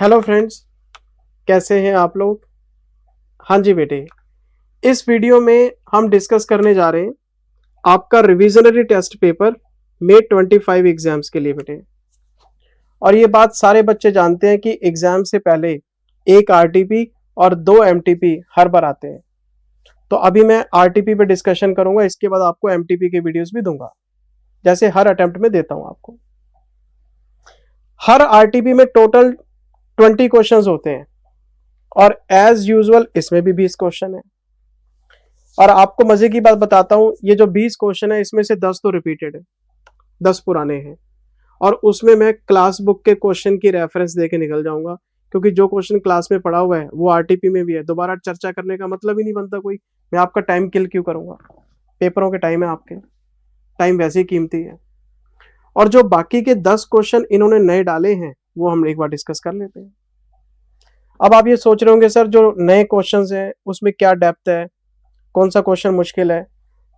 Hello friends, कैसे हैं आप लोग। हाँ जी बेटे, इस वीडियो में हम डिस्कस करने जा रहे हैं आपका रिविजनरी टेस्ट पेपर मे 25 एग्जाम्स के लिए बेटे। और ये बात सारे बच्चे जानते हैं कि एग्जाम से पहले एक आरटीपी और 2 एमटीपी हर बार आते हैं। तो अभी मैं आरटीपी पे डिस्कशन करूंगा, इसके बाद आपको एमटीपी के वीडियोस भी दूंगा, जैसे हर अटेम्प्ट में देता हूं आपको। हर आरटीपी में टोटल 20 क्वेश्चंस होते हैं और एज यूजुअल इसमें भी 20 क्वेश्चन है। और आपको मजे की बात बताता हूं, ये जो 20 क्वेश्चन है इसमें से 10 तो रिपीटेड है, 10 पुराने हैं। और उसमें मैं क्लास बुक के क्वेश्चन की रेफरेंस देके निकल जाऊंगा, क्योंकि जो क्वेश्चन क्लास में पढ़ा हुआ है वो आरटीपी में भी है। दोबारा चर्चा करने का मतलब ही नहीं बनता कोई। मैं आपका टाइम किल क्यों करूंगा, पेपरों के टाइम है, आपके टाइम वैसे ही कीमती है। और जो बाकी के 10 क्वेश्चन इन्होंने नए डाले हैं वो हम एक बार डिस्कस कर लेते हैं। अब आप ये सोच रहे होंगे सर जो नए क्वेश्चंस हैं उसमें क्या डेप्थ है, कौन सा क्वेश्चन मुश्किल है।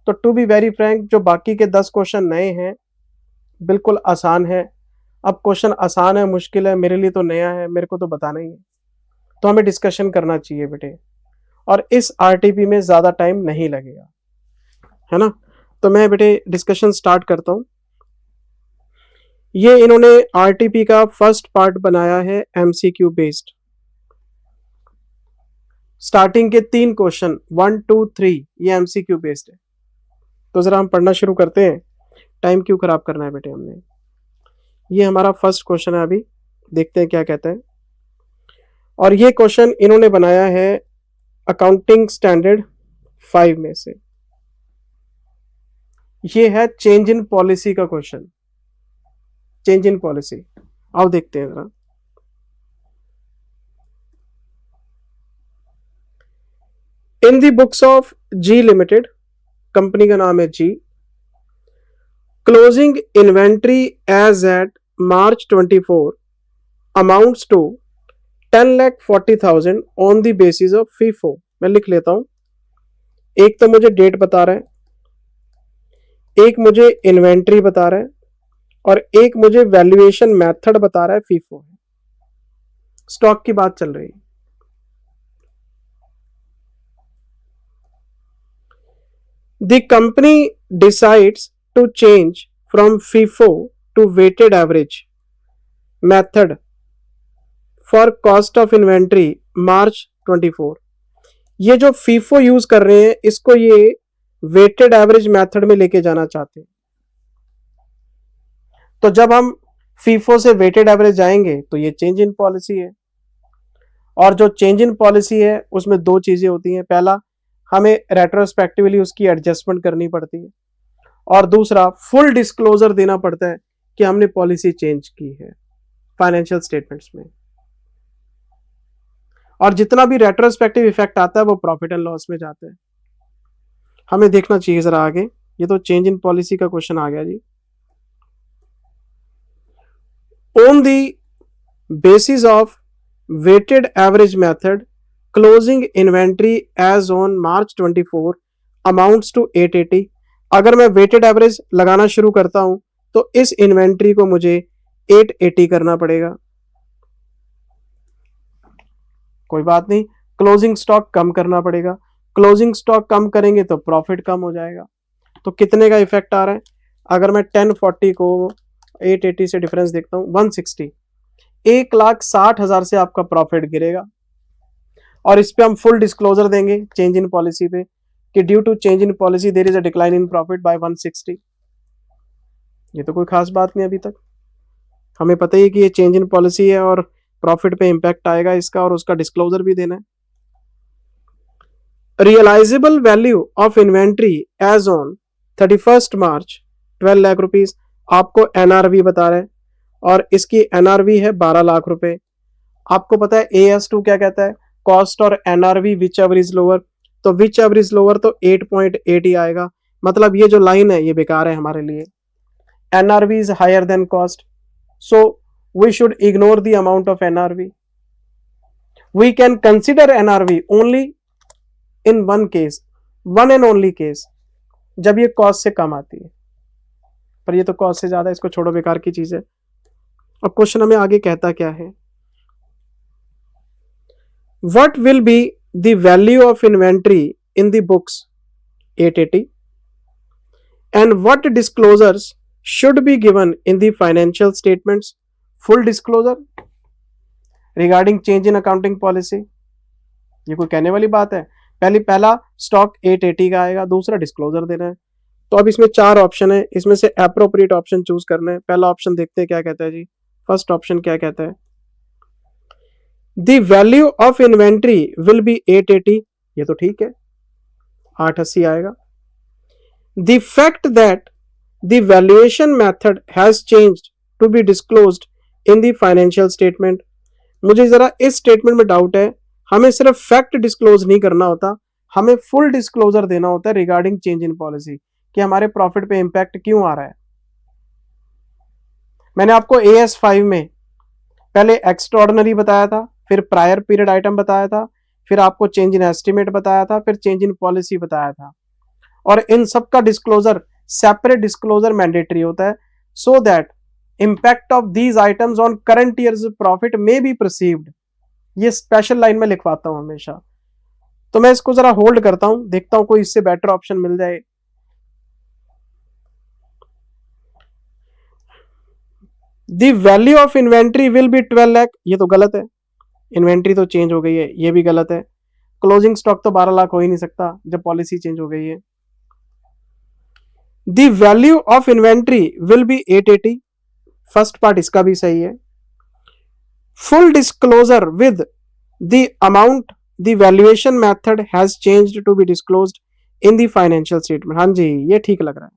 तो टू बी वेरी फ्रैंक, जो बाकी के 10 क्वेश्चन नए हैं बिल्कुल आसान है। अब क्वेश्चन आसान है मुश्किल है, मेरे लिए तो नया है, मेरे को तो बताना ही है, तो हमें डिस्कशन करना चाहिए बेटे। और इस आरटीपी में ज्यादा टाइम नहीं लगेगा, है ना। तो मैं बेटे डिस्कशन स्टार्ट करता हूं। ये इन्होंने आरटीपी का फर्स्ट पार्ट बनाया है एमसीक्यू बेस्ड। स्टार्टिंग के 3 क्वेश्चन 1 2 3 ये एमसीक्यू बेस्ड है। तो जरा हम पढ़ना शुरू करते हैं, टाइम क्यों खराब करना है बेटे हमने। ये हमारा फर्स्ट क्वेश्चन है, अभी देखते हैं क्या कहता है। और ये क्वेश्चन इन्होंने बनाया है अकाउंटिंग स्टैंडर्ड 5 में से। ये है चेंज इन पॉलिसी का क्वेश्चन, चेंज इन पॉलिसी। आओ देखते हैं जरा। In the books of G Limited, company का नाम है G, closing inventory as at March 24 amounts to 10,40,000 on the basis of FIFO। मैं लिख लेता हूं, एक तो मुझे डेट बता रहा है, एक मुझे इन्वेंट्री बता रहा है, और एक मुझे वैल्यूएशन मेथड बता रहा है FIFO। स्टॉक की बात चल रही है। The company decides to change from FIFO to weighted average method for cost of inventory March 24। ये जो FIFO यूज कर रहे हैं इसको ये वेटेड एवरेज मेथड में लेके जाना चाहते हैं। तो जब हम FIFO से वेटेड एवरेज जाएंगे तो ये चेंज इन पॉलिसी है। और जो चेंज इन पॉलिसी है उसमें 2 चीजें होती हैं। पहला, हमें रेट्रोस्पेक्टिवली उसकी एडजस्टमेंट करनी पड़ती है, और दूसरा फुल डिस्क्लोजर देना पड़ता है कि हमने पॉलिसी चेंज की है फाइनेंशियल स्टेटमेंट्स में। और जितना भी रेट्रोस्पेक्टिव इफेक्ट आता है वो प्रॉफिट एंड लॉस में जाता है। हमें देखना चाहिए जरा आगे। ये तो चेंज इन पॉलिसी का क्वेश्चन आ गया जी। On the basis of weighted average method, closing inventory as on March 24 amounts to 880। अगर मैं वेटेड एवरेज लगाना शुरू करता हूं तो इस इन्वेंट्री को मुझे 880 करना पड़ेगा। कोई बात नहीं, क्लोजिंग स्टॉक कम करना पड़ेगा। क्लोजिंग स्टॉक कम करेंगे तो प्रॉफिट कम हो जाएगा। तो कितने का इफेक्ट आ रहा है, अगर मैं 1040 को 880 से डिफरेंस देखता हूं 160, 1,60,000 से आपका प्रॉफिट गिरेगा। और इस पे हम फुल डिस्क्लोजर देंगे चेंज इन पॉलिसी पे कि due to change in policy there is a decline in profit by 160। ये तो कोई खास बात नहीं, अभी तक हमें पता ही कि ये चेंज इन पॉलिसी है और प्रॉफिट पे इंपैक्ट आएगा इसका, और उसका डिस्क्लोजर भी देना है। Realisable value of inventory as on 31 March 12 lakh rupees, आपको एनआरवी बता रहा है, और इसकी एनआरवी है 12 लाख रुपए। आपको पता है AS2 क्या कहता है, कॉस्ट और NRV which ever is lower. तो विच एवर इज लोअर तो 8.8 ही आएगा। मतलब ये जो लाइन है ये बेकार है हमारे लिए। NRV is higher than cost, so we should ignore the amount of NRV. We can consider NRV only in one case, one and only case, जब ये कॉस्ट से कम आती है। पर ये तो कॉस्ट से ज्यादा, इसको छोड़ो, बेकार की चीज है। अब क्वेश्चन हमें आगे कहता क्या है। What will be the value of inventory in the books 880, and what disclosures should be given in the financial statements? Full disclosure regarding change in accounting policy. ये कोई कहने वाली बात है? पहला स्टॉक 880 का आएगा, दूसरा डिस्क्लोजर देना है। तो अब इसमें 4 ऑप्शन है, इसमें से एप्रोप्रिएट ऑप्शन चूज करना है। पहला ऑप्शन देखते हैं क्या कहता है जी। फर्स्ट ऑप्शन क्या कहता है? The value of inventory will be 880, ये तो ठीक है, 880 आएगा। The fact that the valuation method has changed to be disclosed in the financial statement. मुझे जरा इस स्टेटमेंट में डाउट है, हमें सिर्फ फैक्ट डिस्क्लोज नहीं करना होता, हमें फुल डिस्क्लोजर देना होता है रिगार्डिंग चेंज इन पॉलिसी कि हमारे प्रॉफिट पे इंपैक्ट क्यों आ रहा है। मैंने आपको AS5 में पहले एक्स्ट्राऑर्डिनरी बताया था, फिर प्रायर पीरियड आइटम बताया था, फिर आपको चेंज इन एस्टिमेट बताया था, फिर चेंज इन पॉलिसी बताया था, और इन सब का डिस्क्लोजर सेपरेट डिस्क्लोजर मैंडेटरी होता है, so that impact of these items on current years profit may be perceived. ये स्पेशल लाइन में लिखवाता हूं हमेशा। तो मैं इसको जरा होल्ड करता हूं, देखता हूं कोई इससे बेटर ऑप्शन मिल जाए। The value of inventory will B 12 lakh, ये तो गलत है, इन्वेंट्री तो चेंज हो गई है, ये भी गलत है। क्लोजिंग स्टॉक तो 12 लाख हो ही नहीं सकता जब पॉलिसी चेंज हो गई है। The value of inventory will be 880, first part इसका भी सही है। Full disclosure with the amount the valuation method has changed to be disclosed in the financial statement, हाँ जी ये ठीक लग रहा है।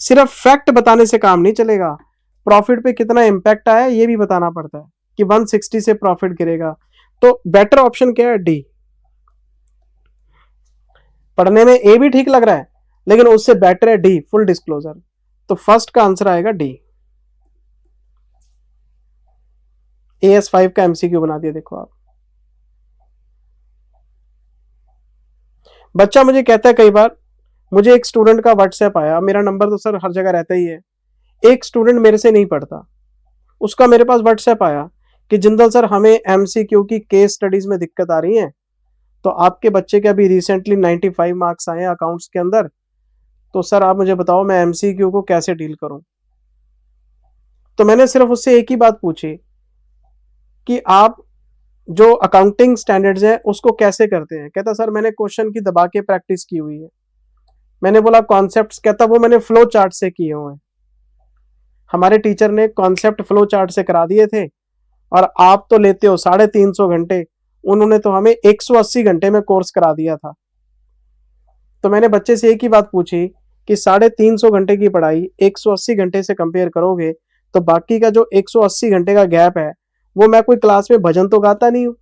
सिर्फ फैक्ट बताने से काम नहीं चलेगा, प्रॉफिट पे कितना इंपैक्ट आया ये भी बताना पड़ता है कि 160 से प्रॉफिट गिरेगा। तो बेटर ऑप्शन क्या है? डी। पढ़ने में ए भी ठीक लग रहा है, लेकिन उससे बेटर है डी, फुल डिस्क्लोजर। तो फर्स्ट का आंसर आएगा डी। AS5 का MCQ बना दिया, देखो आप। बच्चा मुझे कहता है कई बार, मुझे एक स्टूडेंट का व्हाट्सएप आया, मेरा नंबर तो सर हर जगह रहता ही है, एक स्टूडेंट मेरे से नहीं पढ़ता, उसका मेरे पास व्हाट्सएप आया कि जिंदल सर हमें MCQ की केस स्टडीज में दिक्कत आ रही है, तो आपके बच्चे के अभी रिसेंटली 95 मार्क्स आए हैं अकाउंट्स के अंदर, तो सर आप मुझे बताओ मैं MCQ को कैसे डील करूं। तो मैंने सिर्फ उससे एक ही बात पूछी कि आप जो अकाउंटिंग स्टैंडर्ड्स हैं उसको कैसे करते हैं। कहता सर मैंने क्वेश्चन की दबा के प्रैक्टिस की हुई है। मैंने बोला कॉन्सेप्ट्स, कहता वो मैंने फ्लो चार्ट से किए हुए हैं, हमारे टीचर ने कॉन्सेप्ट फ्लो चार्ट से करा दिए थे, और आप तो लेते हो 350 घंटे, उन्होंने तो हमें 180 घंटे में कोर्स करा दिया था। तो मैंने बच्चे से एक ही बात पूछी कि 350 घंटे की पढ़ाई 180 घंटे से कंपेयर करोगे तो बाकी का जो 180 घंटे का गैप है, वो मैं कोई क्लास में भजन तो गाता नहीं हूँ,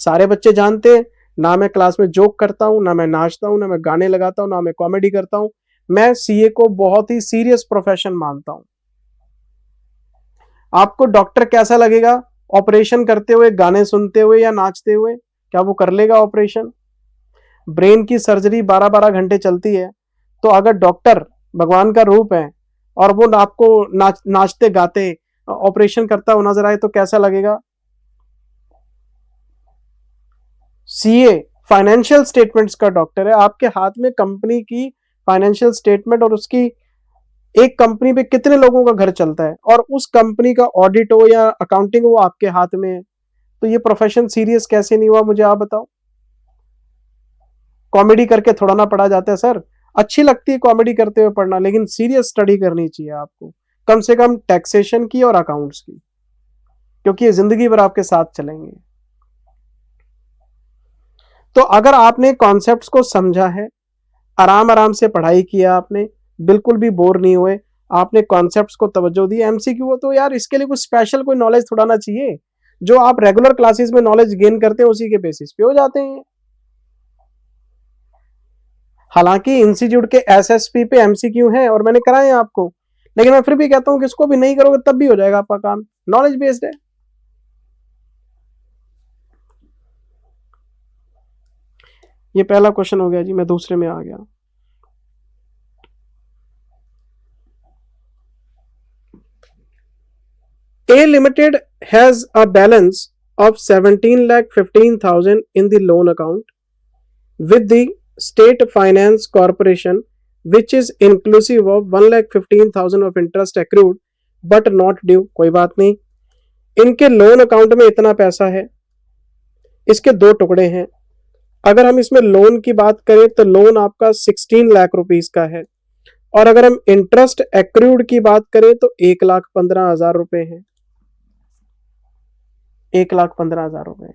सारे बच्चे जानते हैं, ना मैं क्लास में जोक करता हूँ, ना मैं नाचता हूँ, ना मैं गाने लगाता हूँ, ना मैं कॉमेडी करता हूँ। मैं CA को बहुत ही सीरियस प्रोफेशन मानता हूँ। आपको डॉक्टर कैसा लगेगा ऑपरेशन करते हुए, गाने सुनते हुए या नाचते हुए? क्या वो कर लेगा ऑपरेशन? ब्रेन की सर्जरी 12-12 घंटे चलती है, तो अगर डॉक्टर भगवान का रूप है और वो आपको नाचते गाते ऑपरेशन करता हुआ नजर आए तो कैसा लगेगा? CA फाइनेंशियल स्टेटमेंट्स का डॉक्टर है, आपके हाथ में कंपनी की फाइनेंशियल स्टेटमेंट और उसकी, एक कंपनी पे कितने लोगों का घर चलता है, और उस कंपनी का ऑडिट हो या अकाउंटिंग हो आपके हाथ में है, तो ये प्रोफेशन सीरियस कैसे नहीं हुआ मुझे आप बताओ। कॉमेडी करके थोड़ा ना पढ़ा जाता है सर, अच्छी लगती है कॉमेडी करते हुए पढ़ना, लेकिन सीरियस स्टडी करनी चाहिए आपको, कम से कम टैक्सेशन की और अकाउंट्स की, क्योंकि ये जिंदगी भर आपके साथ चलेंगे। तो अगर आपने कॉन्सेप्ट्स को समझा है, आराम आराम से पढ़ाई किया आपने, बिल्कुल भी बोर नहीं हुए, आपने कॉन्सेप्ट्स को तवज्जो दी, MCQ तो यार इसके लिए कुछ स्पेशल कोई नॉलेज थोड़ा ना चाहिए, जो आप रेगुलर क्लासेस में नॉलेज गेन करते हैं उसी के बेसिस पे हो जाते हैं। हालांकि इंस्टीट्यूट के SSP पे MCQ है और मैंने कराए हैं आपको, लेकिन मैं फिर भी कहता हूं कि इसको भी नहीं करोगे तब भी हो जाएगा आपका काम, नॉलेज बेस्ड है। ये पहला क्वेश्चन हो गया जी, मैं दूसरे में आ गया। A Limited has a balance of 17,15,000 in the loan account with the State Finance Corporation, which is inclusive of 1,15,000 of interest accrued but not due। कोई बात नहीं, इनके लोन अकाउंट में इतना पैसा है, इसके दो टुकड़े हैं। अगर हम इसमें लोन की बात करें तो लोन आपका 16 लाख रुपीस का है, और अगर हम इंटरेस्ट एक्रूड की बात करें तो 1,15,000 रुपए है, 1,15,000 रुपए।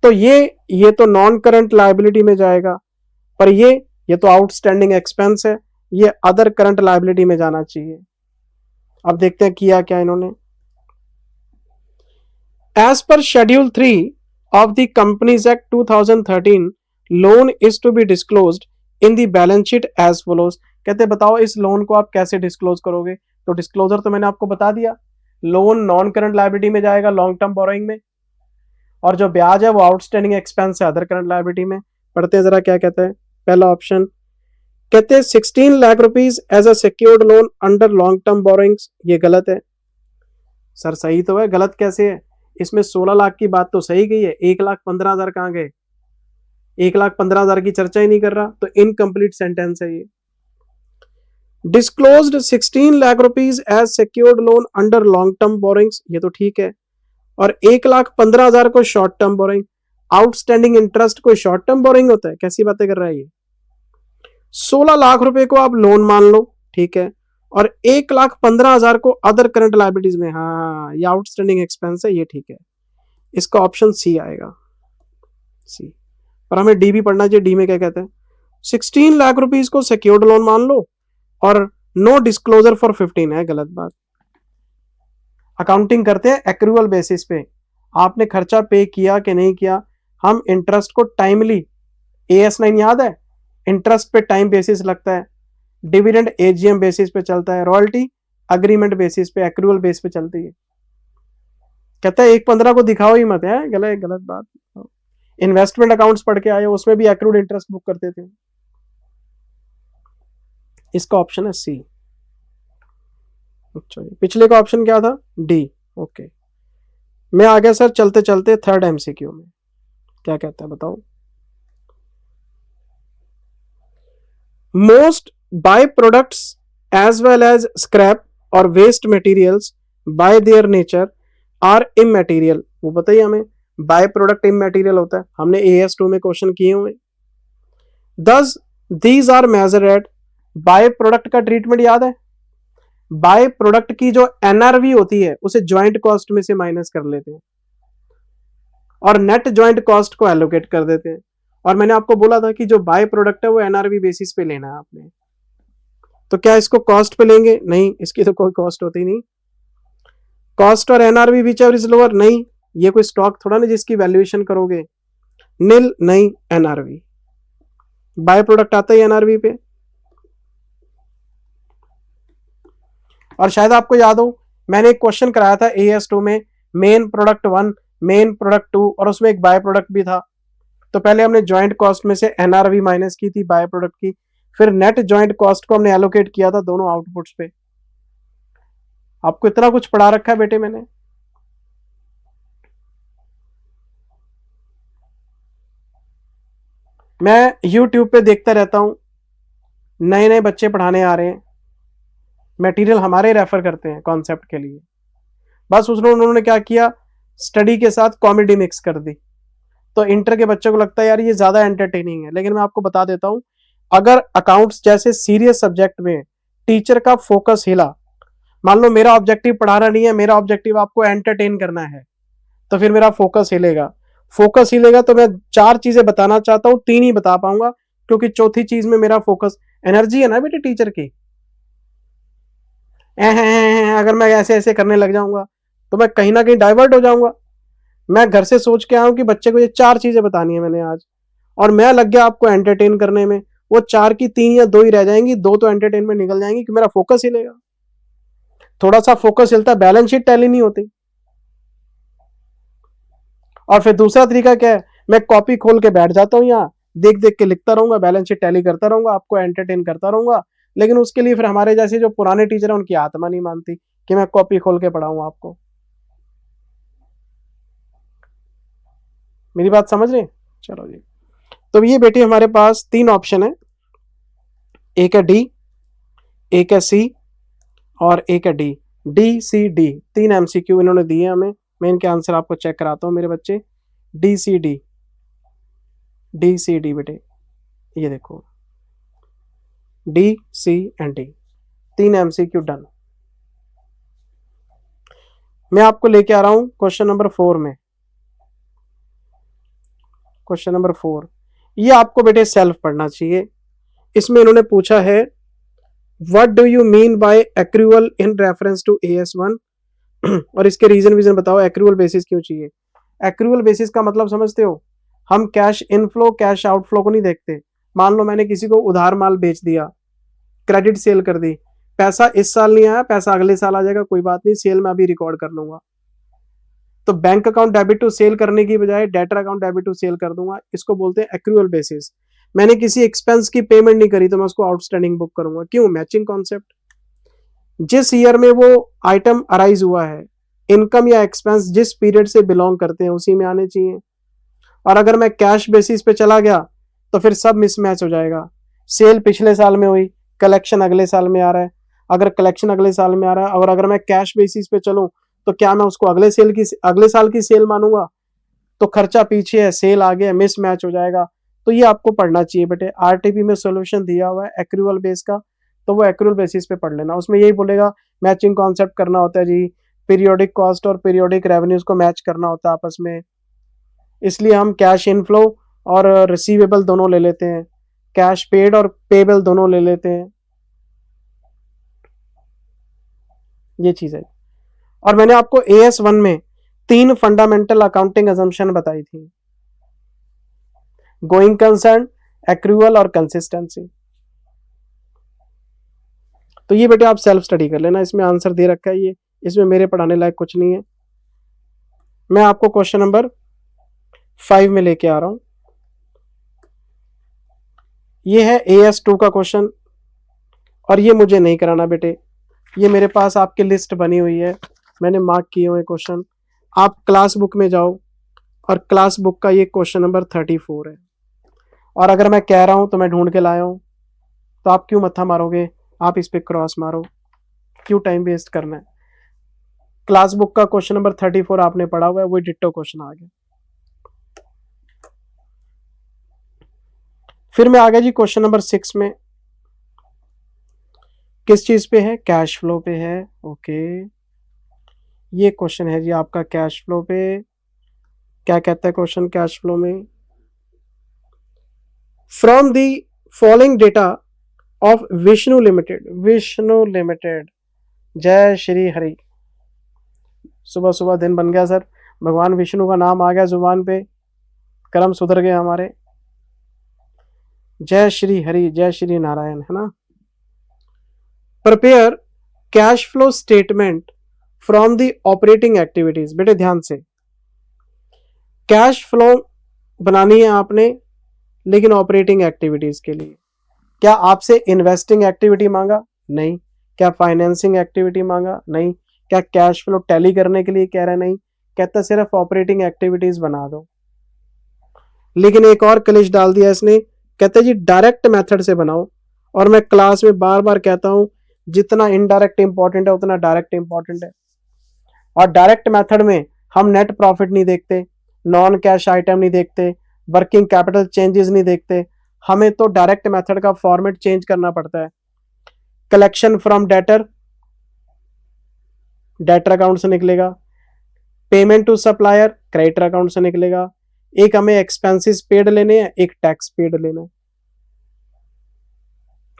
तो ये तो नॉन करंट लायबिलिटी में जाएगा, पर ये तो आउटस्टैंडिंग एक्सपेंस है, ये अदर करंट लायबिलिटी में जाना चाहिए। अब देखते हैं किया क्या इन्होंने। एज पर schedule 3 of the Companies Act 2013, loan is to be disclosed in the balance sheet as follows। कहते बताओ इस लोन को आप कैसे डिस्क्लोज करोगे। तो डिस्क्लोजर तो मैंने आपको बता दिया, लोन नॉन करंट लायबिलिटी में जाएगा लॉन्ग टर्म बोरोइंग में, और जो ब्याज है वो आउटस्टैंडिंग एक्सपेंस है अदर करंट लायबिलिटी में। पढ़ते हैं जरा क्या कहते हैं। पहला ऑप्शन कहते हैं 16 lakh rupees as a secured loan under long term borrowings. ये गलत है सर। सही तो है, गलत कैसे है? इसमें 16 लाख की बात तो सही गई है, 1,15,000 कहां गए? 1,15,000 की चर्चा ही नहीं कर रहा, तो इनकम्प्लीट सेंटेंस है ये। Disclosed 16 lakh rupees as secured loan under long term borrowings, ये तो ठीक है। और 1,15,000 को short term borrowing, outstanding interest कोई शॉर्ट टर्म बोरोइंग होता है? कैसी बातें कर रहा है ये। 16 लाख रुपए को आप लोन मान लो, ठीक है, और 1,15,000 को अदर करंट लायबिलिटीज में, हाँ ये आउटस्टैंडिंग एक्सपेंस है, ये ठीक है। इसका ऑप्शन सी आएगा, सी। पर हमें डी भी पढ़ना चाहिए। डी में क्या कहते हैं? 16 लाख रुपीज को सिक्योर्ड लोन मान लो और नो डिस्क्लोजर फॉर 15 है, गलत बात। अकाउंटिंग करते हैं एक्रूअल बेसिस पे, आपने खर्चा पे किया कि नहीं किया। हम इंटरेस्ट को टाइमली, AS9 याद है, इंटरेस्ट पे टाइम बेसिस लगता है, डिविडेंड AGM बेसिस पे चलता है, रॉयल्टी अग्रीमेंट बेसिस पे, एक्रूअल बेस पे चलती है। कहता है 1,15 को दिखाओ ही मत है, गलत बात। इन्वेस्टमेंट अकाउंट्स पढ़ के आए, उसमें भी एक्रूड इंटरेस्ट बुक करते थे। इसका ऑप्शन है सी। अच्छा, पिछले का ऑप्शन क्या था? डी। ओके, मैं आ गया सर चलते चलते थर्ड MCQ में। क्या कहता है बताओ। Most by products as well as scrap और waste materials by their nature are immaterial. वो बताइए हमें, बाय प्रोडक्ट इमैटेरियल होता है, हमने AS2 में क्वेश्चन किए हुए। Thus these are measured at, by product का ट्रीटमेंट याद है, बाय प्रोडक्ट की जो NRV होती है उसे ज्वाइंट कॉस्ट में से माइनस कर लेते हैं और नेट ज्वाइंट कॉस्ट को एलोकेट कर देते हैं। और मैंने आपको बोला था कि जो बाय प्रोडक्ट है वो NRV बेसिस पे लेना है आपने। तो क्या इसको कॉस्ट पे लेंगे? नहीं, इसकी तो कोई कॉस्ट होती नहीं। कॉस्ट और NRV whichever is lower, नहीं, ये कोई स्टॉक थोड़ा ना जिसकी वैल्यूएशन करोगे। नील, नहीं, NRV। बाय प्रोडक्ट आता है NRV पे। और शायद आपको याद हो, मैंने एक क्वेश्चन कराया था AS2 में, मेन प्रोडक्ट 1, मेन प्रोडक्ट 2, और उसमें एक बाय प्रोडक्ट भी था। तो पहले हमने ज्वाइंट कॉस्ट में से NRV माइनस की थी बाय प्रोडक्ट की, फिर नेट ज्वाइंट कॉस्ट को हमने एलोकेट किया था दोनों आउटपुट्स पे। आपको इतना कुछ पढ़ा रखा है बेटे मैंने। मैं YouTube पे देखता रहता हूं, नए नए बच्चे पढ़ाने आ रहे हैं, मटेरियल हमारे रेफर करते हैं कॉन्सेप्ट के लिए। बस उन्होंने क्या किया, स्टडी के साथ कॉमेडी मिक्स कर दी। तो इंटर के बच्चों को लगता है यार ये ज्यादा एंटरटेनिंग है, लेकिन मैं आपको बता देता हूं, अगर अकाउंट्स जैसे सीरियस सब्जेक्ट में टीचर का फोकस हिला, मान लो मेरा ऑब्जेक्टिव पढ़ाना नहीं है, मेरा ऑब्जेक्टिव आपको एंटरटेन करना है, तो फिर मेरा फोकस हिलेगा। फोकस हिलेगा तो मैं 4 चीजें बताना चाहता हूं, 3 ही बता पाऊंगा, क्योंकि चौथी चीज में मेरा फोकस, एनर्जी है ना बेटे टीचर की। अगर मैं ऐसे ऐसे करने लग जाऊंगा तो मैं कहीं ना कहीं डाइवर्ट हो जाऊंगा। मैं घर से सोच के आया हूं कि बच्चे को ये 4 चीजें बतानी है मैंने आज, और मैं लग गया आपको एंटरटेन करने में। वो 4 की 3 या 2 ही रह जाएंगी, 2 तो एंटरटेन में निकल जाएंगी कि मेरा फोकस हिलेगा। थोड़ा सा फोकस हिलता है, बैलेंस शीट टैली नहीं होती। और फिर दूसरा तरीका क्या है, मैं कॉपी खोल के बैठ जाता हूं, यहाँ देख देख के लिखता रहूंगा, बैलेंस शीट टैली करता रहूंगा, आपको एंटरटेन करता रहूंगा। लेकिन उसके लिए फिर हमारे जैसे जो पुराने टीचर हैं उनकी आत्मा नहीं मानती कि मैं कॉपी खोल के पढ़ाऊं आपको। मेरी बात समझ रहे हैं? चलो जी, तो ये बेटे हमारे पास तीन ऑप्शन है, एक है डी, एक है सी और एक है डी। डी सी डी, तीन एमसीक्यू इन्होंने दिए हमें, मैं इनके आंसर आपको चेक कराता हूँ मेरे बच्चे। D C D, D C D बेटे, ये देखो डी सी एंड डी, तीन एमसीक्यू डन। मैं आपको लेके आ रहा हूं क्वेश्चन नंबर 4 में। क्वेश्चन नंबर 4, ये आपको बेटे सेल्फ पढ़ना चाहिए। इसमें इन्होंने पूछा है what do you mean by accrual in reference to AS1 और इसके रीजन बताओ, एक्रूअल बेसिस क्यों चाहिए। एक्रूअल बेसिस का मतलब समझते हो, हम कैश इनफ्लो कैश आउटफ्लो को नहीं देखते। मान लो मैंने किसी को उधार माल बेच दिया, क्रेडिट सेल कर दी, पैसा इस साल नहीं आया, पैसा अगले साल आ जाएगा, कोई बात नहीं, सेल मैं अभी रिकॉर्ड कर लूंगा। तो bank account debit to sale करने की बजाय debtor account debit to sale कर दूंगा, इसको बोलते हैं एक्रूअल बेसिस। मैंने किसी एक्सपेंस की पेमेंट नहीं करी तो मैं उसको आउटस्टैंडिंग बुक करूंगा, क्यों? Matching concept. जिस ईयर में वो आइटम अराइज हुआ है, इनकम या एक्सपेंस जिस पीरियड से बिलोंग करते हैं उसी में आने चाहिए। और अगर मैं कैश बेसिस पे चला गया तो फिर सब मिसमैच हो जाएगा। सेल पिछले साल में हुई, कलेक्शन अगले साल में आ रहा है। अगर कलेक्शन अगले साल में आ रहा है और अगर मैं कैश बेसिस पे चलूं तो क्या मैं उसको अगले साल की सेल मानूंगा? तो खर्चा पीछे है, सेल आगे है, मिसमैच हो जाएगा। तो ये आपको पढ़ना चाहिए बेटे। आरटीपी में सोल्यूशन दिया हुआ है एक्रूअल बेस का, तो वो एक्रूअल बेसिस पे पढ़ लेना। उसमें यही बोलेगा मैचिंग कॉन्सेप्ट करना होता है जी, पीरियोडिक कॉस्ट और पीरियोडिक रेवेन्यूज को मैच करना होता है आपस में। इसलिए हम कैश इनफ्लो और रिसीवेबल दोनों ले लेते हैं, कैश पेड और पेबल दोनों ले लेते हैं, ये चीज है। और मैंने आपको AS1 में 3 फंडामेंटल अकाउंटिंग अजम्पशन बताई थी, गोइंग कंसर्न, एक्रूअल और कंसिस्टेंसी। तो ये बेटे आप सेल्फ स्टडी कर लेना, इसमें आंसर दे रखा है ये, इसमें मेरे पढ़ाने लायक कुछ नहीं है। मैं आपको क्वेश्चन नंबर 5 में लेके आ रहा हूं। ये है AS2 का क्वेश्चन और ये मुझे नहीं कराना बेटे, ये मेरे पास आपकी लिस्ट बनी हुई है, मैंने मार्क किए हुए क्वेश्चन। आप क्लास बुक में जाओ और क्लास बुक का ये क्वेश्चन नंबर 34 है। और अगर मैं कह रहा हूं तो मैं ढूंढ के लाया हूं, तो आप क्यों मत्था मारोगे? आप इस पे क्रॉस मारो, क्यों टाइम वेस्ट करना है? क्लास बुक का क्वेश्चन नंबर 34 आपने पढ़ा हुआ है, वही डिट्टो क्वेश्चन आ गया। फिर मैं आ गया जी क्वेश्चन नंबर 6 में। किस चीज पे है? कैश फ्लो पे है। ओके, ये क्वेश्चन है जी आपका कैश फ्लो पे। क्या कहता है क्वेश्चन कैश फ्लो में? From the following data of Vishnu limited, जय श्री हरि। सुबह सुबह दिन बन गया सर, भगवान विष्णु का नाम आ गया जुबान पे, कर्म सुधर गए हमारे। जय श्री हरि, जय श्री नारायण, है ना। Prepare cash flow statement from the operating activities. बेटे ध्यान से, कैश फ्लो बनानी है आपने, लेकिन ऑपरेटिंग एक्टिविटीज के लिए। क्या आपसे इन्वेस्टिंग एक्टिविटी मांगा? नहीं। क्या फाइनेंसिंग एक्टिविटी मांगा? नहीं। क्या कैश फ्लो टैली करने के लिए कह रहा है? नहीं। कहता सिर्फ ऑपरेटिंग एक्टिविटीज बना दो। लेकिन एक और क्लिच डाल दिया इसने, कहते जी डायरेक्ट मेथड से बनाओ। और मैं क्लास में बार बार कहता हूं, जितना इनडायरेक्ट इंपॉर्टेंट है उतना डायरेक्ट इंपॉर्टेंट है। और डायरेक्ट मेथड में हम नेट प्रॉफिट नहीं देखते, नॉन कैश आइटम नहीं देखते, वर्किंग कैपिटल चेंजेस नहीं देखते, हमें तो डायरेक्ट मेथड का फॉर्मेट चेंज करना पड़ता है। Collection from debtor, debtor account से निकलेगा। Payment to supplier, creditor account से निकलेगा। एक हमें एक्सपेंसेस पेड लेने हैं, एक टैक्स पेड लेना है,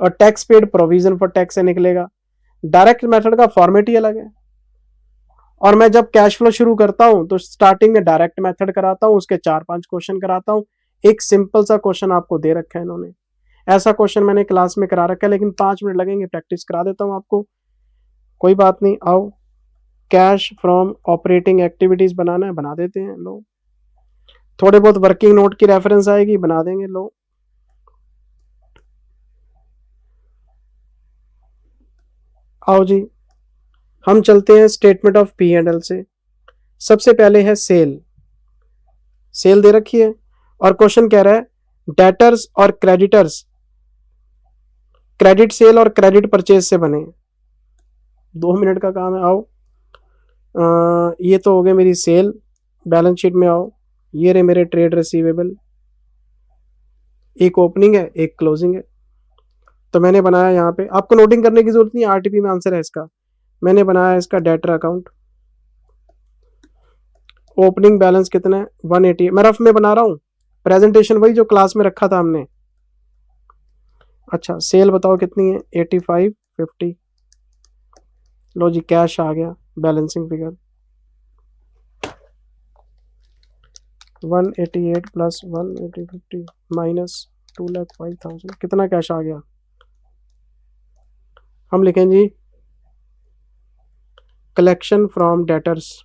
और tax paid provision for tax से निकलेगा। डायरेक्ट मेथड का फॉर्मेट ही अलग है। और मैं जब कैश फ्लो शुरू करता हूं तो स्टार्टिंग में डायरेक्ट मेथड कराता हूं, उसके 4-5 क्वेश्चन कराता हूं। एक सिंपल सा क्वेश्चन आपको दे रखा है इन्होंने, ऐसा क्वेश्चन मैंने क्लास में करा रखा है, लेकिन 5 मिनट लगेंगे, प्रैक्टिस करा देता हूं आपको, कोई बात नहीं। आओ, कैश फ्रॉम ऑपरेटिंग एक्टिविटीज बनाना है, बना देते हैं। लो, थोड़े बहुत वर्किंग नोट की रेफरेंस आएगी, बना देंगे। लो, आओ जी, हम चलते हैं स्टेटमेंट ऑफ P&L से। सबसे पहले है सेल। सेल दे रखी है और क्वेश्चन कह रहा है डेटर्स और क्रेडिटर्स क्रेडिट सेल और क्रेडिट परचेज से बने। 2 मिनट का काम है। आओ, ये तो हो गए मेरी सेल। बैलेंस शीट में आओ, ये रहे मेरे ट्रेड रिसीवेबल, एक ओपनिंग है एक क्लोजिंग है। तो मैंने बनाया यहाँ पे, आपको नोटिंग करने की जरूरत नहीं है, आरटीपी में आंसर है इसका। मैंने बनाया इसका डेटर अकाउंट। ओपनिंग बैलेंस कितना है 180। मैं रफ में बना रहा हूँ, प्रेजेंटेशन वही जो क्लास में रखा था हमने। अच्छा, सेल बताओ कितनी है 8550। लो जी, कैश आ गया। Balancing figure 188 plus 18050 minus 2,05,000। कितना कैश आ गया? हम लिखें जी collection from debtors,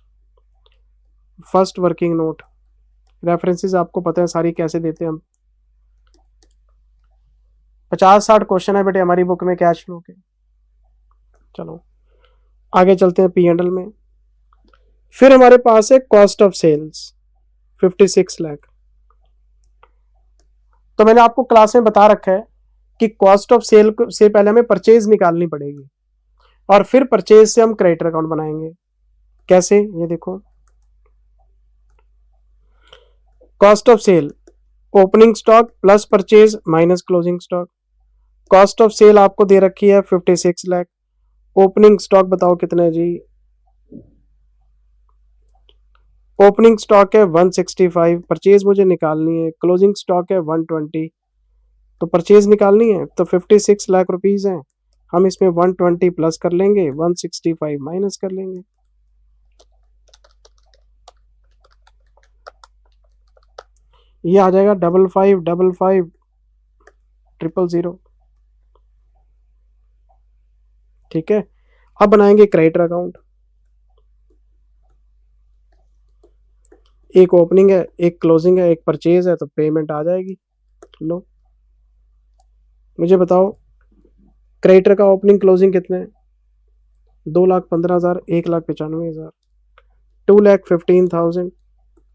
first working note. References आपको पता है सारी कैसे देते हैं हम। 50-60 क्वेश्चन है बेटे हमारी बुक में कैश फ्लो के। चलो आगे चलते हैं P&L में। फिर हमारे पास है कॉस्ट ऑफ सेल्स 56 लाख। तो मैंने आपको क्लास में बता रखा है कि कॉस्ट ऑफ सेल से पहले हमें परचेज निकालनी पड़ेगी और फिर परचेज से हम क्रेडिटर अकाउंट बनाएंगे। कैसे? ये देखो, cost of sale opening stock plus purchase minus closing stock. Cost of sale आपको दे रखी है 56 लाख। ओपनिंग स्टॉक बताओ कितना है जी? ओपनिंग स्टॉक है 165। परचेज मुझे निकालनी है। क्लोजिंग स्टॉक है 120। तो परचेज निकालनी है तो 56 लाख रुपीज है। हम इसमें 120 प्लस कर लेंगे, 165 माइनस कर लेंगे। ये आ जाएगा 555500। ठीक है, अब बनाएंगे क्रेडिटर अकाउंट। एक ओपनिंग है एक क्लोजिंग है एक परचेज है, तो पेमेंट आ जाएगी। लो मुझे बताओ क्रेडिटर का ओपनिंग क्लोजिंग कितने हैं? 2,15,000, 1,95,000, 2,15,000,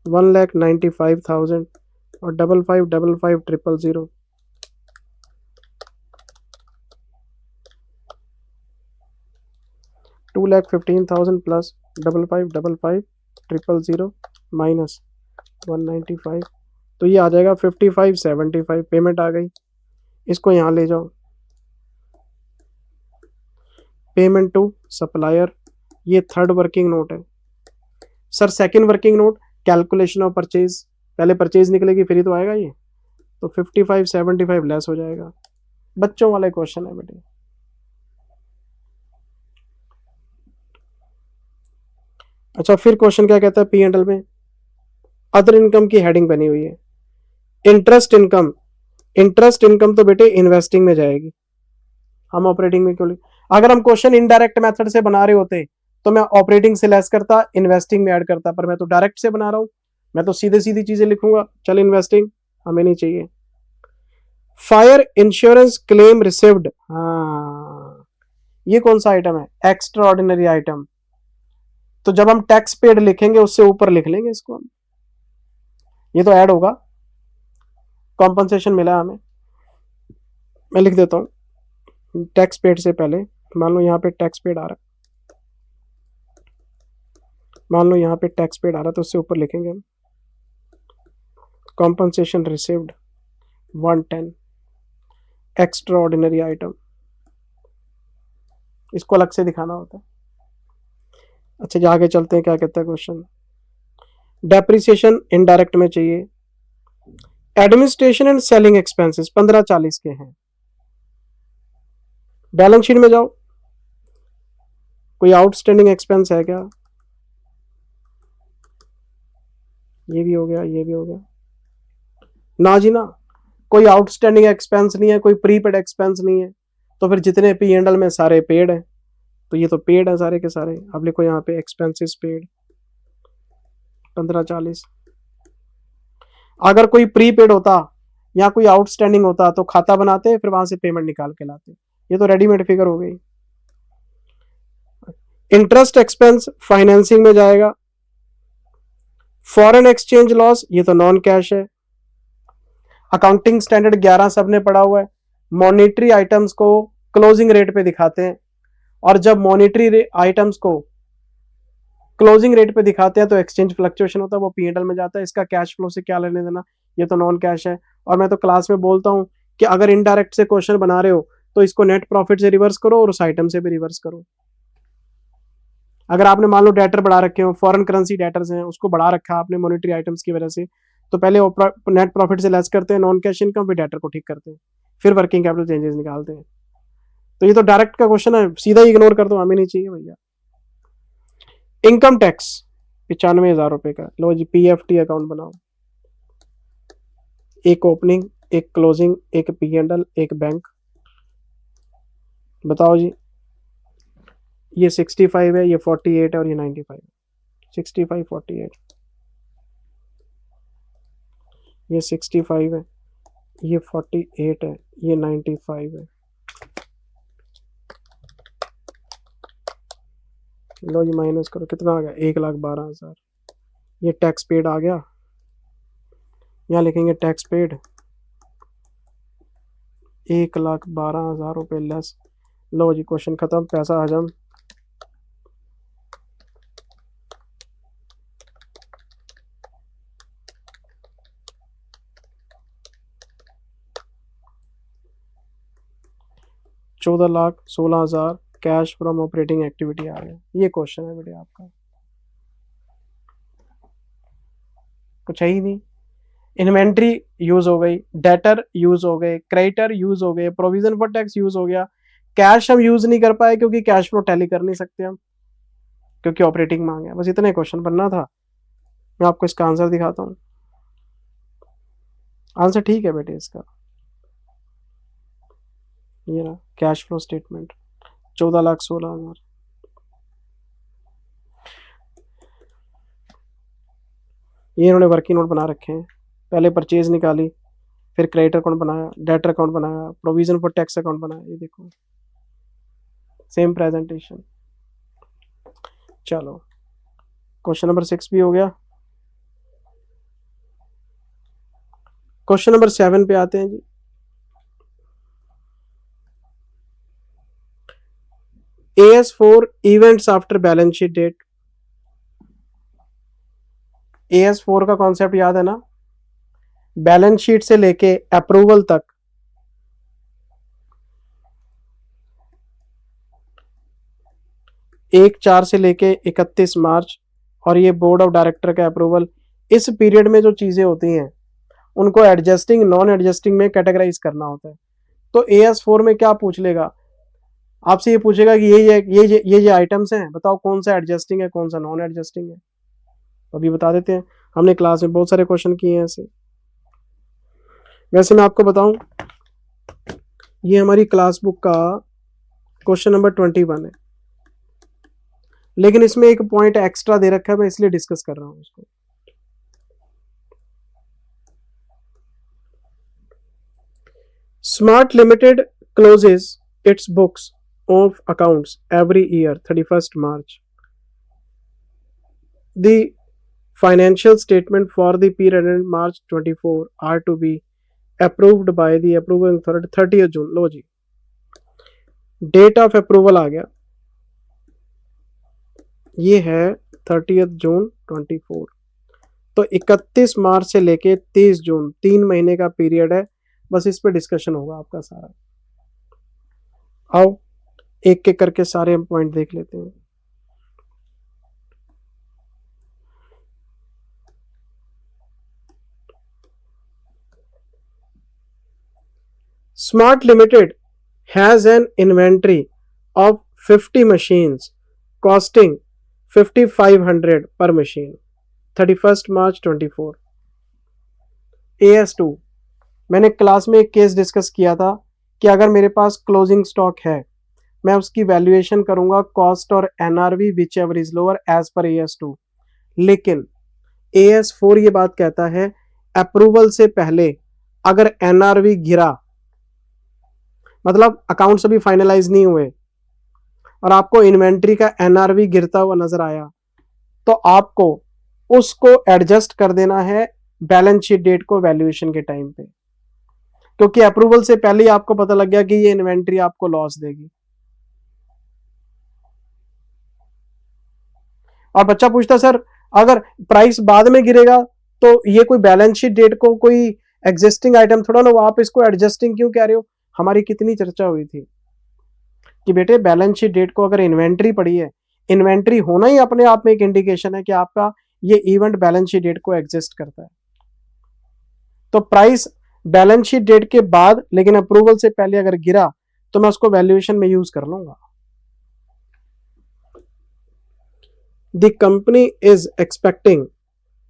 1,95,000 और 555500। 2,15,000 प्लस 555500 माइनस 195, तो ये आ जाएगा 5575। पेमेंट आ गई। इसको यहाँ ले जाओ, पेमेंट टू सप्लायर। ये थर्ड वर्किंग नोट है। Sir second working note calculation of purchase, पहले परचेज निकलेगी फिर ही तो आएगा ये, तो 5575 लेस हो जाएगा। बच्चों वाले क्वेश्चन है बेटे। अच्छा, फिर क्वेश्चन क्या कहता है P&L में? अदर इनकम की हेडिंग बनी हुई है इंटरेस्ट इनकम। इंटरेस्ट इनकम तो बेटे इन्वेस्टिंग में जाएगी, हम ऑपरेटिंग में क्यों? अगर हम क्वेश्चन इनडायरेक्ट मेथड से बना रहे होते तो मैं ऑपरेटिंग से लेस करता, इन्वेस्टिंग में ऐड करता, पर मैं तो डायरेक्ट से बना रहा हूं, मैं तो सीधे सीधी चीजें लिखूंगा। चल इन्वेस्टिंग हमें नहीं चाहिए। फायर इंश्योरेंस क्लेम रिसीव्ड, हाँ ये कौन सा आइटम है? Extra ordinary item. तो जब हम टैक्स पेड लिखेंगे उससे ऊपर लिख लेंगे इसको हम, ये तो ऐड होगा। कॉम्पनसेशन मिला हमें, मैं लिख देता हूं टैक्स पेड से पहले। मान लो यहाँ पे टैक्स पेड आ रहा है, मान लो यहाँ पे टैक्स पेड आ रहा है तो उससे ऊपर लिखेंगे हम compensation received 110 extra ordinary item. इसको अलग से दिखाना होता है। अच्छा आगे चलते हैं, क्या कहता है क्वेश्चन? डेप्रिसिएशन इनडायरेक्ट में चाहिए। एडमिनिस्ट्रेशन एंड सेलिंग एक्सपेंसेस 1540 के हैं। बैलेंस शीट में जाओ, कोई आउटस्टैंडिंग एक्सपेंस है क्या? ये भी हो गया, ये भी हो गया ना जी ना, कोई आउटस्टैंडिंग एक्सपेंस नहीं है, कोई प्रीपेड एक्सपेंस नहीं है। तो फिर जितने P&L में सारे पेड हैं, तो ये तो पेड है सारे के सारे। अब लिखो यहाँ पे एक्सपेंसेस पेड 1540। अगर कोई प्रीपेड होता या कोई आउटस्टैंडिंग होता तो खाता बनाते, फिर वहां से पेमेंट निकाल के लाते। ये तो रेडीमेड फिगर हो गई। इंटरेस्ट एक्सपेंस फाइनेंसिंग में जाएगा। फॉरेन एक्सचेंज लॉस, ये तो नॉन कैश है। अकाउंटिंग स्टैंडर्ड 11 सबने पढ़ा हुआ है, मॉनिटरी आइटम्स को क्लोजिंग रेट पे दिखाते हैं, और जब मॉनिटरी आइटम्स को क्लोजिंग रेट पे दिखाते हैं तो एक्सचेंज फ्लक्चुएशन होता है, वो पीएनएल में जाता है। इसका कैश फ्लो से क्या लेने देना, ये तो नॉन कैश है। और मैं तो क्लास में बोलता हूं कि अगर इनडायरेक्ट से क्वेश्चन बना रहे हो तो इसको नेट प्रॉफिट से रिवर्स करो और उस आइटम से भी रिवर्स करो। अगर आपने मान लो डेटर बढ़ा रखे हो, फॉरेन करेंसी डेटर्स हैं, उसको बढ़ा रखा आपने मॉनिटरी आइटम्स की वजह से, तो पहले नेट प्रॉफिट से लेस करते हैं नॉन कैश इनकम, फिर डेटर को ठीक करते हैं, फिर वर्किंग कैपिटल चेंजेस निकालते हैं। तो ये तो डायरेक्ट का क्वेश्चन है, सीधा इग्नोर कर दो, हमें नहीं चाहिए भैया। इनकम टैक्स 95,000 रुपए का, लो जी पीएफटी अकाउंट बनाओ, एक ओपनिंग, एक क्लोजिंग, एक पीएनएल, एक बैंक। बताओ जी, ये 65 है, ये 48 है और ये 95 है। 65 48, ये 65 है, ये 48 है, ये 95 है। लो जी माइनस करो, कितना आ गया, 1,12,000। ये टैक्स पेड आ गया, यहाँ लिखेंगे टैक्स पेड 1,12,000 रुपये लेस। लो जी क्वेश्चन खत्म, पैसा हजम। $14,16,000 कैश फ्रॉम ऑपरेटिंग एक्टिविटी आ गया। ये क्वेश्चन है बेटे आपका, कुछ है ही नहीं। इन्वेंट्री यूज हो गई, डेटर यूज हो गए, क्रेडिटर यूज हो गए, प्रोविजन फॉर टैक्स यूज हो गया। कैश हम यूज नहीं कर पाए क्योंकि कैश फ्लो टैली कर नहीं सकते हम, क्योंकि ऑपरेटिंग मांग है। बस इतने क्वेश्चन बनना था, मैं आपको इसका आंसर दिखाता हूँ। आंसर ठीक है बेटे इसका, ये ना कैश फ्लो स्टेटमेंट 14,16,000। ये इन्होंने वर्किंग नोट बना रखे हैं, पहले परचेज निकाली, फिर क्रेडिट अकाउंट बनाया, डेटर अकाउंट बनाया, प्रोविजन फॉर टैक्स अकाउंट बनाया। ये देखो सेम प्रेजेंटेशन। चलो क्वेश्चन नंबर 6 भी हो गया। क्वेश्चन नंबर 7 पे आते हैं जी। AS4 events after balance sheet date. AS4 का कॉन्सेप्ट याद है ना, बैलेंस शीट से लेके अप्रूवल तक 1/4 से लेके 31 मार्च, और ये बोर्ड ऑफ डायरेक्टर का अप्रूवल, इस पीरियड में जो चीजें होती हैं उनको एडजस्टिंग नॉन एडजस्टिंग में कैटेगराइज करना होता है। तो AS4 में क्या पूछ लेगा, आपसे ये पूछेगा कि ये आइटम्स हैं, बताओ कौन सा एडजस्टिंग है कौन सा नॉन एडजस्टिंग है। तो अभी बता देते हैं, हमने क्लास में बहुत सारे क्वेश्चन किए हैं ऐसे। वैसे मैं आपको बताऊं, ये हमारी क्लास बुक का क्वेश्चन नंबर 21 है, लेकिन इसमें एक पॉइंट एक्स्ट्रा दे रखा है, मैं इसलिए डिस्कस कर रहा हूं उसको। Smart limited closes its books of accounts every year 31st March. The financial statement for the period ended March 24 are to be approved by the approving authority 30th June. लो जी डेट ऑफ अप्रूवल आ गया, ये है 30th June 24। तो 31 मार्च से लेके 30 जून 3 महीने का पीरियड है, बस इस पे डिस्कशन होगा आपका सारा। आओ एक एक करके सारे पॉइंट देख लेते हैं। Smart Limited has an inventory of 50 machines costing 5,500 per machine 31st March 24। AS2 मैंने क्लास में एक केस डिस्कस किया था कि अगर मेरे पास क्लोजिंग स्टॉक है, मैं उसकी वैल्यूएशन करूंगा कॉस्ट और NRV whichever is lower as पर AS2। लेकिन AS4 ये बात कहता है अप्रूवल से पहले अगर NRV गिरा, मतलब अकाउंट्स अभी फाइनलाइज नहीं हुए और आपको इन्वेंट्री का NRV गिरता हुआ नजर आया, तो आपको उसको एडजस्ट कर देना है बैलेंस शीट डेट को वैल्यूएशन के टाइम पे, क्योंकि अप्रूवल से पहले ही आपको पता लग गया कि ये इन्वेंट्री आपको लॉस देगी। और बच्चा पूछता सर अगर प्राइस बाद में गिरेगा तो ये कोई बैलेंस शीट डेट को कोई एग्जिस्टिंग आइटम थोड़ा ना, आप इसको एडजस्टिंग क्यों कह रहे हो। हमारी कितनी चर्चा हुई थी कि बेटे बैलेंस शीट डेट को अगर इन्वेंट्री पड़ी है, इन्वेंट्री होना ही अपने आप में एक इंडिकेशन है कि आपका ये इवेंट बैलेंस शीट डेट को एग्जिस्ट करता है। तो प्राइस बैलेंस शीट डेट के बाद लेकिन अप्रूवल से पहले अगर गिरा तो मैं उसको वैल्यूएशन में यूज कर लूंगा। The company is expecting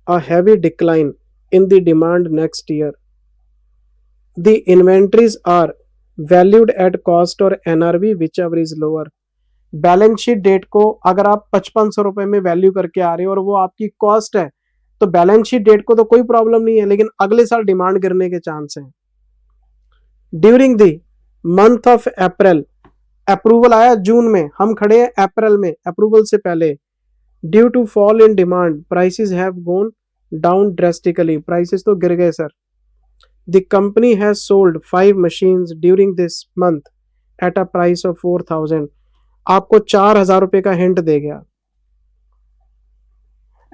a heavy decline in the demand next year. The inventories are valued at cost or NRV whichever is lower. Balance sheet date को अगर आप 5500 रुपए में वैल्यू करके आ रहे हो और वो आपकी कॉस्ट है तो बैलेंस शीट डेट को तो कोई प्रॉब्लम नहीं है, लेकिन अगले साल डिमांड गिरने के चांस हैं। During the month of April, approval आया जून में, हम खड़े हैं अप्रैल में, अप्रूवल से पहले। Due to fall in demand prices have gone down drastically, prices तो गिर गए sir. The company has sold 5 machines during this month at a price of 4000, आपको 4000 रुपए का हिंट दे गया।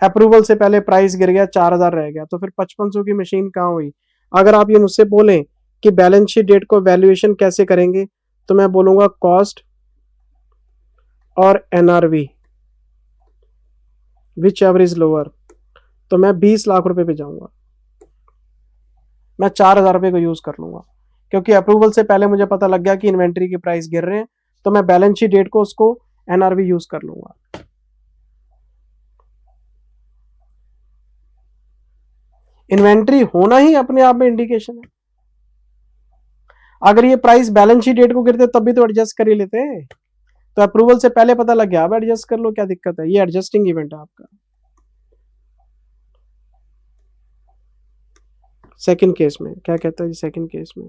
अप्रूवल से पहले प्राइस गिर गया, 4000 रह गया, तो फिर 5500 की मशीन कहाँ हुई। अगर आप ये मुझसे बोलें कि बैलेंस शीट डेट को वैल्यूएशन कैसे करेंगे तो मैं बोलूंगा कॉस्ट और NRV which ever is lower, तो मैं 20 लाख रुपए पे जाऊंगा, मैं 4000 रुपए को यूज कर लूंगा, क्योंकि अप्रूवल से पहले मुझे पता लग गया कि इन्वेंट्री के प्राइस गिर रहे हैं, तो मैं बैलेंस शीट डेट को उसको एनआरवी यूज कर लूंगा। इन्वेंट्री होना ही अपने आप में इंडिकेशन है। अगर ये प्राइस बैलेंस शीट डेट को गिरते तब भी तो एडजस्ट कर ही लेते हैं, तो अप्रूवल से पहले पता लग गया, अब एडजस्ट कर लो, क्या दिक्कत है, ये एडजस्टिंग इवेंट है आपका। सेकंड केस में क्या कहता है, सेकंड केस में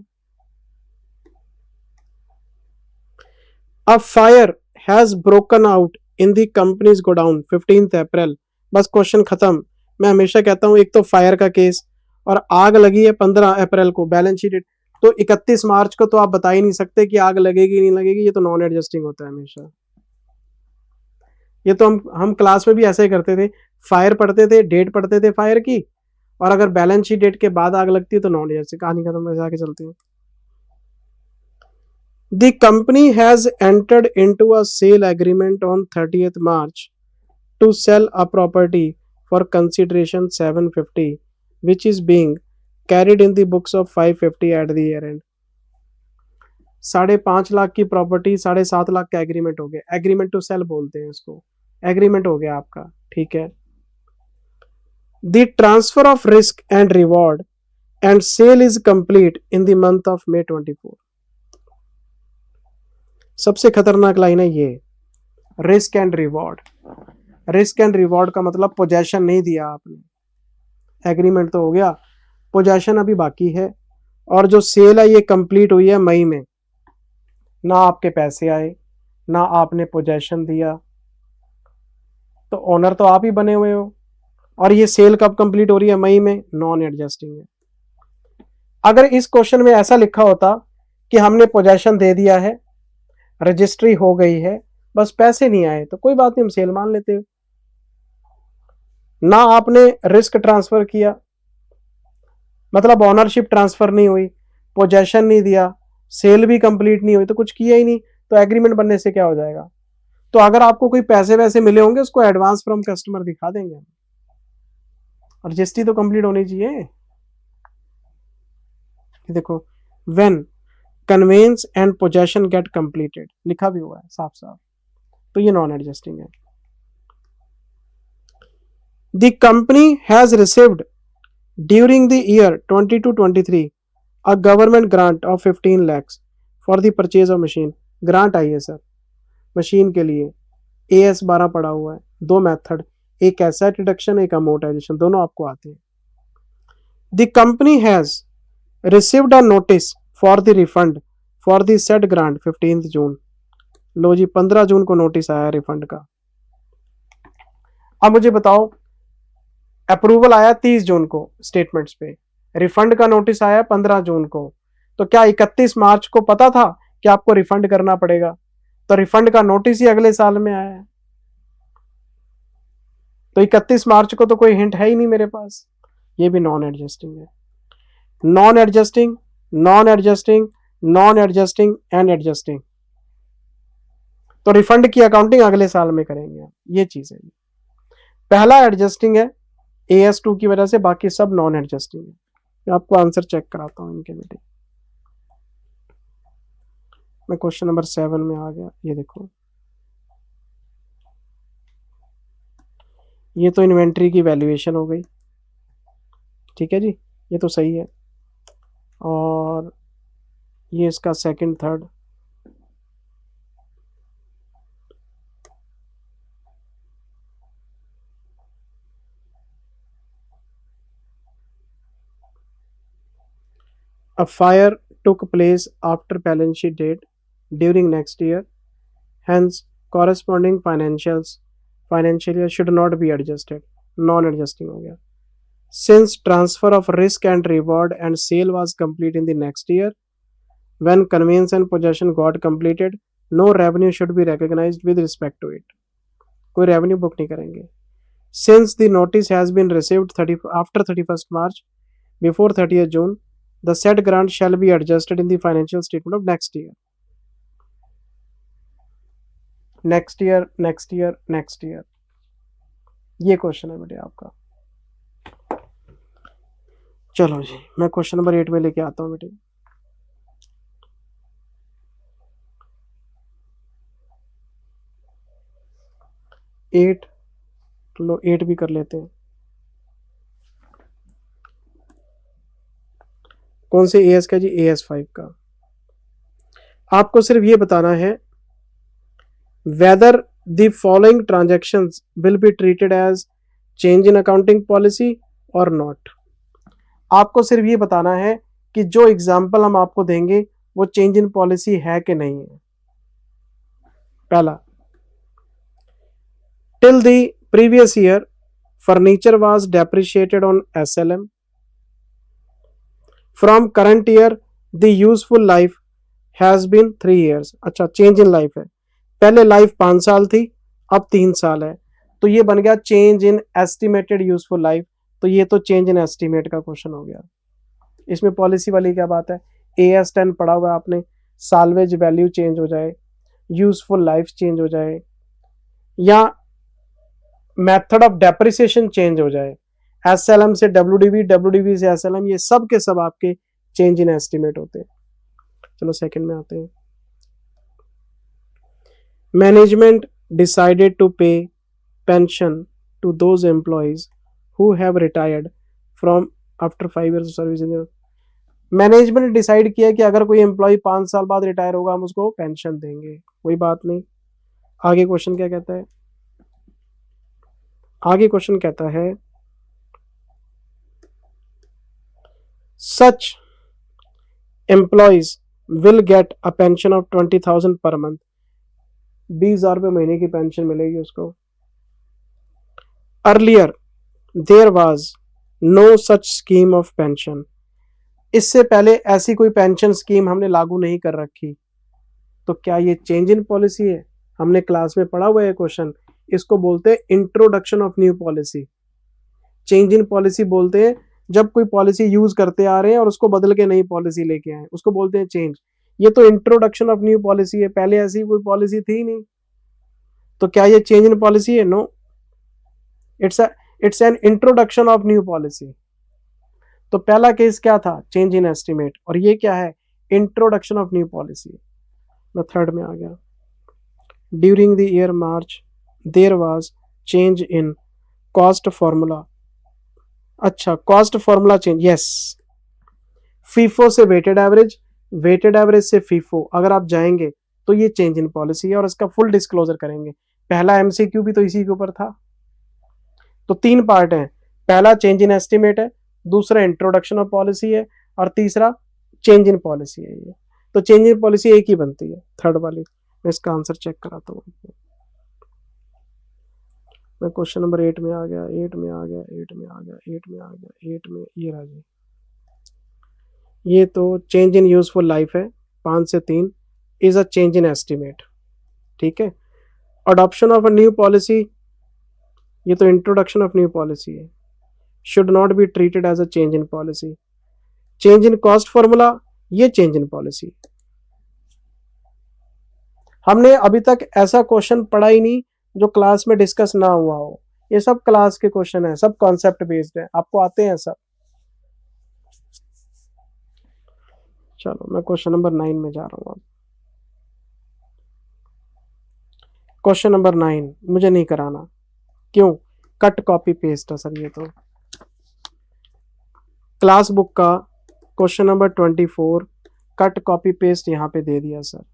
a fire has broken out in the companies godown 15 अप्रैल, बस क्वेश्चन खत्म। मैं हमेशा कहता हूं एक तो फायर का केस और आग लगी है 15 अप्रैल को, बैलेंस शीट तो 31 मार्च को तो आप बता ही नहीं सकते कि आग लगेगी नहीं लगेगी, ये तो नॉन एडजस्टिंग होता है हमेशा। ये तो हम क्लास में भी ऐसे ही करते थे, फायर पढ़ते थे, डेट पढ़ते थे फायर की, और अगर बैलेंस शीट डेट के बाद आग लगती है तो नॉन एडजस्टिंग, कहानी खत्म, ऐसे आगे चलती है। The company has entered into a sale agreement on 30th March to sell a property for consideration 750, which is being carried in the books of 550 at the year end. 5.5 lakh की property 7.5 lakh का agreement हो गया, agreement to cell बोलते हैं इसको, agreement हो गया आपका, ठीक है। The transfer of risk and reward and sale is complete in the month of May 24. सबसे खतरनाक लाइन है ये, risk and reward. Risk and reward का मतलब पोजेशन नहीं दिया आपने, एग्रीमेंट तो हो गया, पोजेशन अभी बाकी है, और जो सेल है ये कंप्लीट हुई है मई में, ना आपके पैसे आए ना आपने पोजेशन दिया, तो ओनर तो आप ही बने हुए हो, और ये सेल कब कंप्लीट हो रही है, मई में, नॉन एडजस्टिंग है। अगर इस क्वेश्चन में ऐसा लिखा होता कि हमने पोजेशन दे दिया है, रजिस्ट्री हो गई है, बस पैसे नहीं आए, तो कोई बात नहीं, हम सेल मान लेते हो। ना आपने रिस्क ट्रांसफर किया, मतलब ओनरशिप ट्रांसफर नहीं हुई, पोजेशन नहीं दिया, सेल भी कंप्लीट नहीं हुई, तो कुछ किया ही नहीं, तो एग्रीमेंट बनने से क्या हो जाएगा। तो अगर आपको कोई पैसे वैसे मिले होंगे उसको एडवांस फ्रॉम कस्टमर दिखा देंगे, रजिस्ट्री तो कंप्लीट होनी चाहिए। देखो, when conveyance and possession get completed लिखा भी हुआ है साफ साफ, तो ये नॉन एडजस्टिंग है। The company has received during the year 22-23 a government grant of 15 lakhs for the purchase of machine, grant आई है सर मशीन के लिए, AS 12 पड़ा हुआ है, 2 मेथड, एक एसेट रिडक्शन एक अमोर्टाइजेशन, दोनों आपको आते हैं। The company has received a notice for the refund for the set grant 15 जून, लो जी 15 जून को नोटिस आया रिफंड का। अब मुझे बताओ अप्रूवल आया 30 जून को स्टेटमेंट्स पे, रिफंड का नोटिस आया 15 जून को, तो क्या 31 मार्च को पता था कि आपको रिफंड करना पड़ेगा? तो रिफंड का नोटिस ही अगले साल में आया है, तो 31 मार्च को तो कोई हिंट है ही नहीं मेरे पास। ये भी नॉन एडजस्टिंग है। Non adjusting, non adjusting, non adjusting and adjusting, तो रिफंड की अकाउंटिंग अगले साल में करेंगे। ये चीज है। पहला एडजस्टिंग है AS2 की वजह से, बाकी सब नॉन एडजस्टिंग है। मैं आपको आंसर चेक कराता हूं इनके बेटे। मैं क्वेश्चन नंबर 7 में आ गया। ये देखो, ये तो इन्वेंट्री की वैल्यूएशन हो गई, ठीक है जी, ये तो सही है। और ये इसका second third, a fire took place after balance sheet date during next year, hence corresponding financial year should not be adjusted, non adjusting हो गया। Since transfer of risk and reward and sale was complete in the next year, when conveyance and possession got completed, no revenue should be recognized with respect to it, कोई revenue book नहीं करेंगे। Since the notice has been received after 31st March before 30th June, the said grant shall be adjusted in the financial statement of next year. Next year, next year, next year, ये question है बेटे आपका। चलो जी, मैं question number 8 में लेके आता हूँ बेटे। एट, लो 8 भी कर लेते हैं। कौन से AS का जी? AS5 का। आपको सिर्फ ये बताना है whether the following transactions will be treated as change in accounting policy or not। आपको सिर्फ ये बताना है कि जो एग्जाम्पल हम आपको देंगे वो चेंज इन पॉलिसी है कि नहीं है। पहला, till the previous year furniture was depreciated on SLM, from current year the useful life has been 3 years। अच्छा, चेंज इन लाइफ है, पहले लाइफ 5 साल थी, अब 3 साल है, तो ये बन गया change in estimated useful life. तो ये तो चेंज इन एस्टिमेट का क्वेश्चन हो गया। इसमें पॉलिसी वाली क्या बात है? AS10 पढ़ा हुआ आपने, साल्वेज वैल्यू चेंज हो जाए, यूजफुल लाइफ चेंज हो जाए, या मेथड ऑफ डेप्रिसिएशन चेंज हो जाए, SLM से WDV, WDV से SLM, ये सब के सब आपके चेंज इन एस्टिमेट होते हैं। चलो सेकंड में आते हैं। Management decided to pay pension to those employees who have retired from after 5 years of service in. Management decide किया कि अगर कोई एम्प्लॉय 5 साल बाद रिटायर होगा हम उसको पेंशन देंगे, कोई बात नहीं। आगे क्वेश्चन क्या कहता है? आगे क्वेश्चन कहता है such employees will get a pension of 20,000 per month, 20,000 रुपये महीने की पेंशन मिलेगी उसको। Earlier there was no such scheme of pension, इससे पहले ऐसी कोई पेंशन स्कीम हमने लागू नहीं कर रखी, तो क्या ये चेंज इन पॉलिसी है? हमने क्लास में पढ़ा हुआ है क्वेश्चन, इसको बोलते हैं introduction of new policy. Change in policy बोलते हैं जब कोई पॉलिसी यूज करते आ रहे हैं और उसको बदल के नई पॉलिसी लेके आए, उसको बोलते हैं चेंज। ये तो इंट्रोडक्शन ऑफ न्यू पॉलिसी है, पहले ऐसी कोई पॉलिसी थी नहीं, तो क्या ये चेंज इन पॉलिसी है? No, it's an introduction of new policy. तो पहला केस क्या था? चेंज इन एस्टिमेट, और ये क्या है? Introduction of new policy. मैं थर्ड में आ गया। During the year March there was change in cost formula. अच्छा, cost formula change, yes. FIFO से वेटेड एवरेज, वेटेड एवरेज से फीफो अगर आप जाएंगे तो ये चेंज इन पॉलिसी है, और इसका फुल डिस्क्लोजर करेंगे। पहला MCQ भी तो इसी के ऊपर था। तो 3 पार्ट हैं, पहला चेंज इन एस्टिमेट है, दूसरा इंट्रोडक्शन ऑफ पॉलिसी है, और तीसरा चेंज इन पॉलिसी है। ये तो चेंज इन पॉलिसी एक ही बनती है, थर्ड वाली। मैं इसका आंसर चेक कराता हूँ। मैं क्वेश्चन नंबर 8 में आ गया, 8 में आ गया, 8 में आ गया, 8 में आ गया, 8 में ये रहा जी। ये तो चेंज इन यूजफुल लाइफ है, 5 से 3 is a change in estimate, ठीक है। Adoption of a new policy, ये तो इंट्रोडक्शन ऑफ न्यू पॉलिसी है, should not be treated as a change in policy. Change in cost formula, ये चेंज इन पॉलिसी। हमने अभी तक ऐसा क्वेश्चन पढ़ा ही नहीं जो क्लास में डिस्कस ना हुआ हो, ये सब क्लास के क्वेश्चन है, सब कॉन्सेप्ट बेस्ड है, आपको आते हैं सब। चलो मैं क्वेश्चन नंबर 9 में जा रहा हूं अब। क्वेश्चन नंबर 9 मुझे नहीं कराना, क्यों? कट कॉपी पेस्ट है सर, ये तो क्लास बुक का question number 24 cut copy paste यहाँ पे दे दिया सर।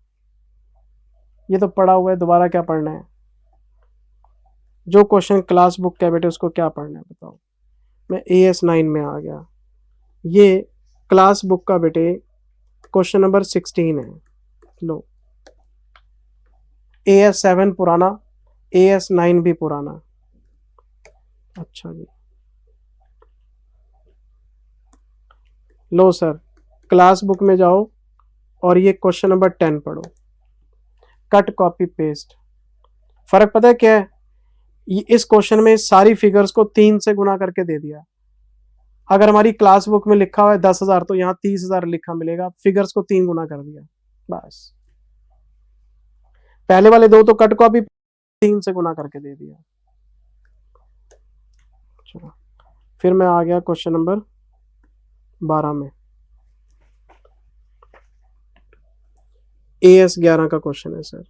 ये तो पढ़ा हुआ है, दोबारा क्या पढ़ना है? जो क्वेश्चन क्लास बुक का बेटे उसको क्या पढ़ना है बताओ। मैं AS9 में आ गया। ये क्लास बुक का बेटे क्वेश्चन नंबर 16 है। लो, AS7 पुराना, AS9 भी पुराना। अच्छा जी, लो सर क्लास बुक में जाओ और ये क्वेश्चन नंबर 10 पढ़ो, कट कॉपी पेस्ट। फर्क पता है क्या है? इस क्वेश्चन में सारी फिगर्स को 3 से गुना करके दे दिया। अगर हमारी क्लास बुक में लिखा हुआ है 10,000 तो यहाँ 30,000 लिखा मिलेगा, फिगर्स को 3 गुना कर दिया बस। पहले वाले दो तो कट कॉपी 3 से गुना करके दे दिया। चलो फिर मैं आ गया क्वेश्चन नंबर 12 में। AS11 का क्वेश्चन है सर।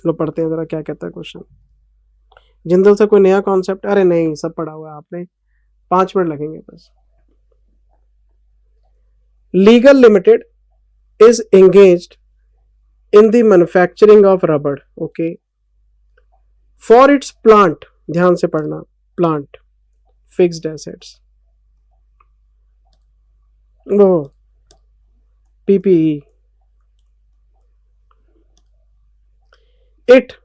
लो पढ़ते हैं जरा क्या कहता है क्वेश्चन। जिंदल से कोई नया कॉन्सेप्ट? अरे नहीं, सब पढ़ा हुआ है आपने, 5 मिनट लगेंगे बस। Legal limited is engaged in the manufacturing of rubber, okay, for its plant, ध्यान से पढ़ना, plant fixed assets, वो PPE, it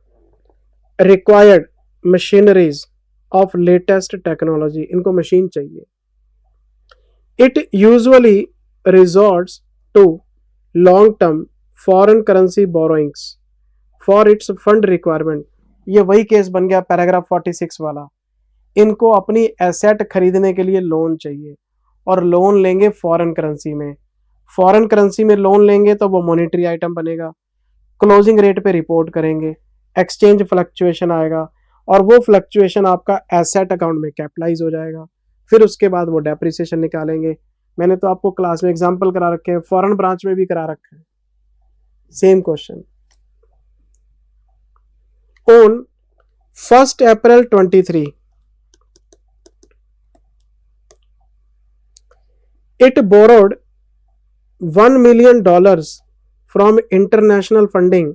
required machineries of latest technology, इनको मशीन चाहिए। it usually resorts to long term foreign currency borrowings for its fund requirement, ये वही case बन गया पैराग्राफ 46 वाला। इनको अपनी एसेट खरीदने के लिए लोन चाहिए और लोन लेंगे फॉरेन करेंसी में। फॉरेन करेंसी में लोन लेंगे तो वो मॉनेटरी आइटम बनेगा, क्लोजिंग रेट पे रिपोर्ट करेंगे, एक्सचेंज फ्लक्चुएशन आएगा और वो फ्लक्चुएशन आपका एसेट अकाउंट में कैपिटलाइज हो जाएगा। फिर उसके बाद वो डेप्रिसिएशन निकालेंगे। मैंने तो आपको क्लास में एग्जांपल करा रखे हैं, फॉरेन ब्रांच में भी करा रखा है, same question. On 1st April 23, it borrowed $1 million from international funding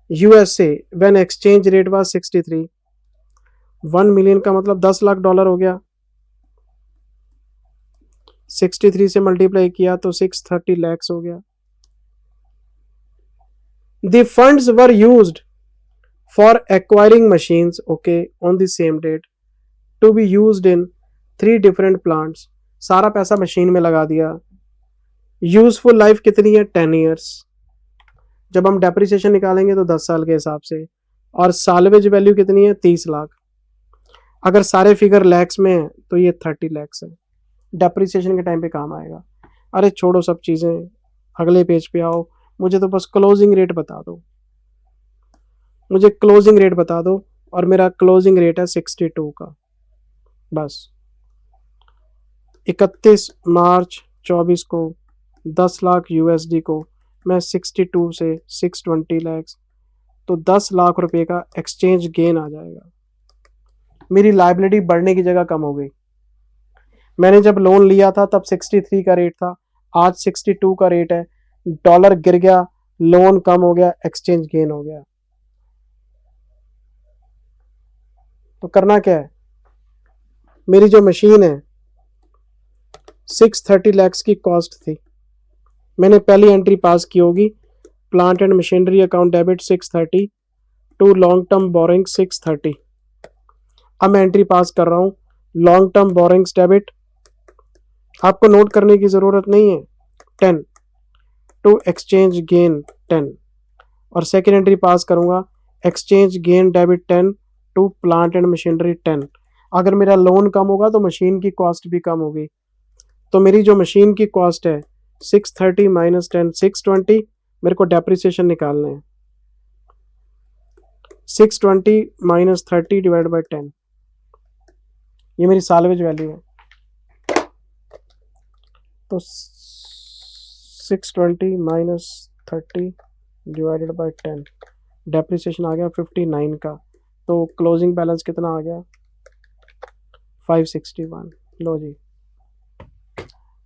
USA when exchange rate was 63. 1 million का मतलब 10 लाख डॉलर हो गया, 63 से मल्टीप्लाई किया तो 630 lakhs हो गया। The funds were used for acquiring machines, okay, on the same date to be used in 3 different plants. सारा पैसा मशीन में लगा दिया। यूजफुल लाइफ कितनी है? 10 years। जब हम डेप्रिसिएशन निकालेंगे तो 10 साल के हिसाब से, और साल्वेज वैल्यू कितनी है? 30 लाख। अगर सारे फिगर लैक्स में है तो ये 30 lakhs है, डेप्रिसिएशन के टाइम पे काम आएगा। अरे छोड़ो सब चीज़ें, अगले पेज पे आओ, मुझे तो बस क्लोजिंग रेट बता दो, मुझे क्लोजिंग रेट बता दो, और मेरा क्लोजिंग रेट है 62 का बस। 31 मार्च 24 को 10 लाख USD को मैं 62 से 620 lakhs, तो 10 लाख रुपए का एक्सचेंज गेन आ जाएगा। मेरी लायबिलिटी बढ़ने की जगह कम हो गई। मैंने जब लोन लिया था तब 63 का रेट था, आज 62 का रेट है, डॉलर गिर गया, लोन कम हो गया, एक्सचेंज गेन हो गया। तो करना क्या है? मेरी जो मशीन है 630 lakhs की कॉस्ट थी, मैंने पहली एंट्री पास की होगी, plant and machinery account debit 630, to long term borrowing 630। अब मैं एंट्री पास कर रहा हूँ, लॉन्ग टर्म बोरिंग्स डेबिट, आपको नोट करने की जरूरत नहीं है, 10 टू एक्सचेंज गेन 10, और सेकेंड एंट्री पास करूंगा, exchange gain debit 10 to plant and machinery 10। अगर मेरा लोन कम होगा तो मशीन की कॉस्ट भी कम होगी, तो मेरी जो मशीन की कॉस्ट है 630 माइनस 10 620, मेरे को डेप्रिसिएशन निकालना है, 620 माइनस 30 डिवाइड बाई 10, ये मेरी साल्वेज वैल्यू है। तो 620 माइनस 30 डिवाइडेड बाई 10, डेप्रिसिएशन आ गया 59 का, तो क्लोजिंग बैलेंस कितना आ गया 561। लो जी,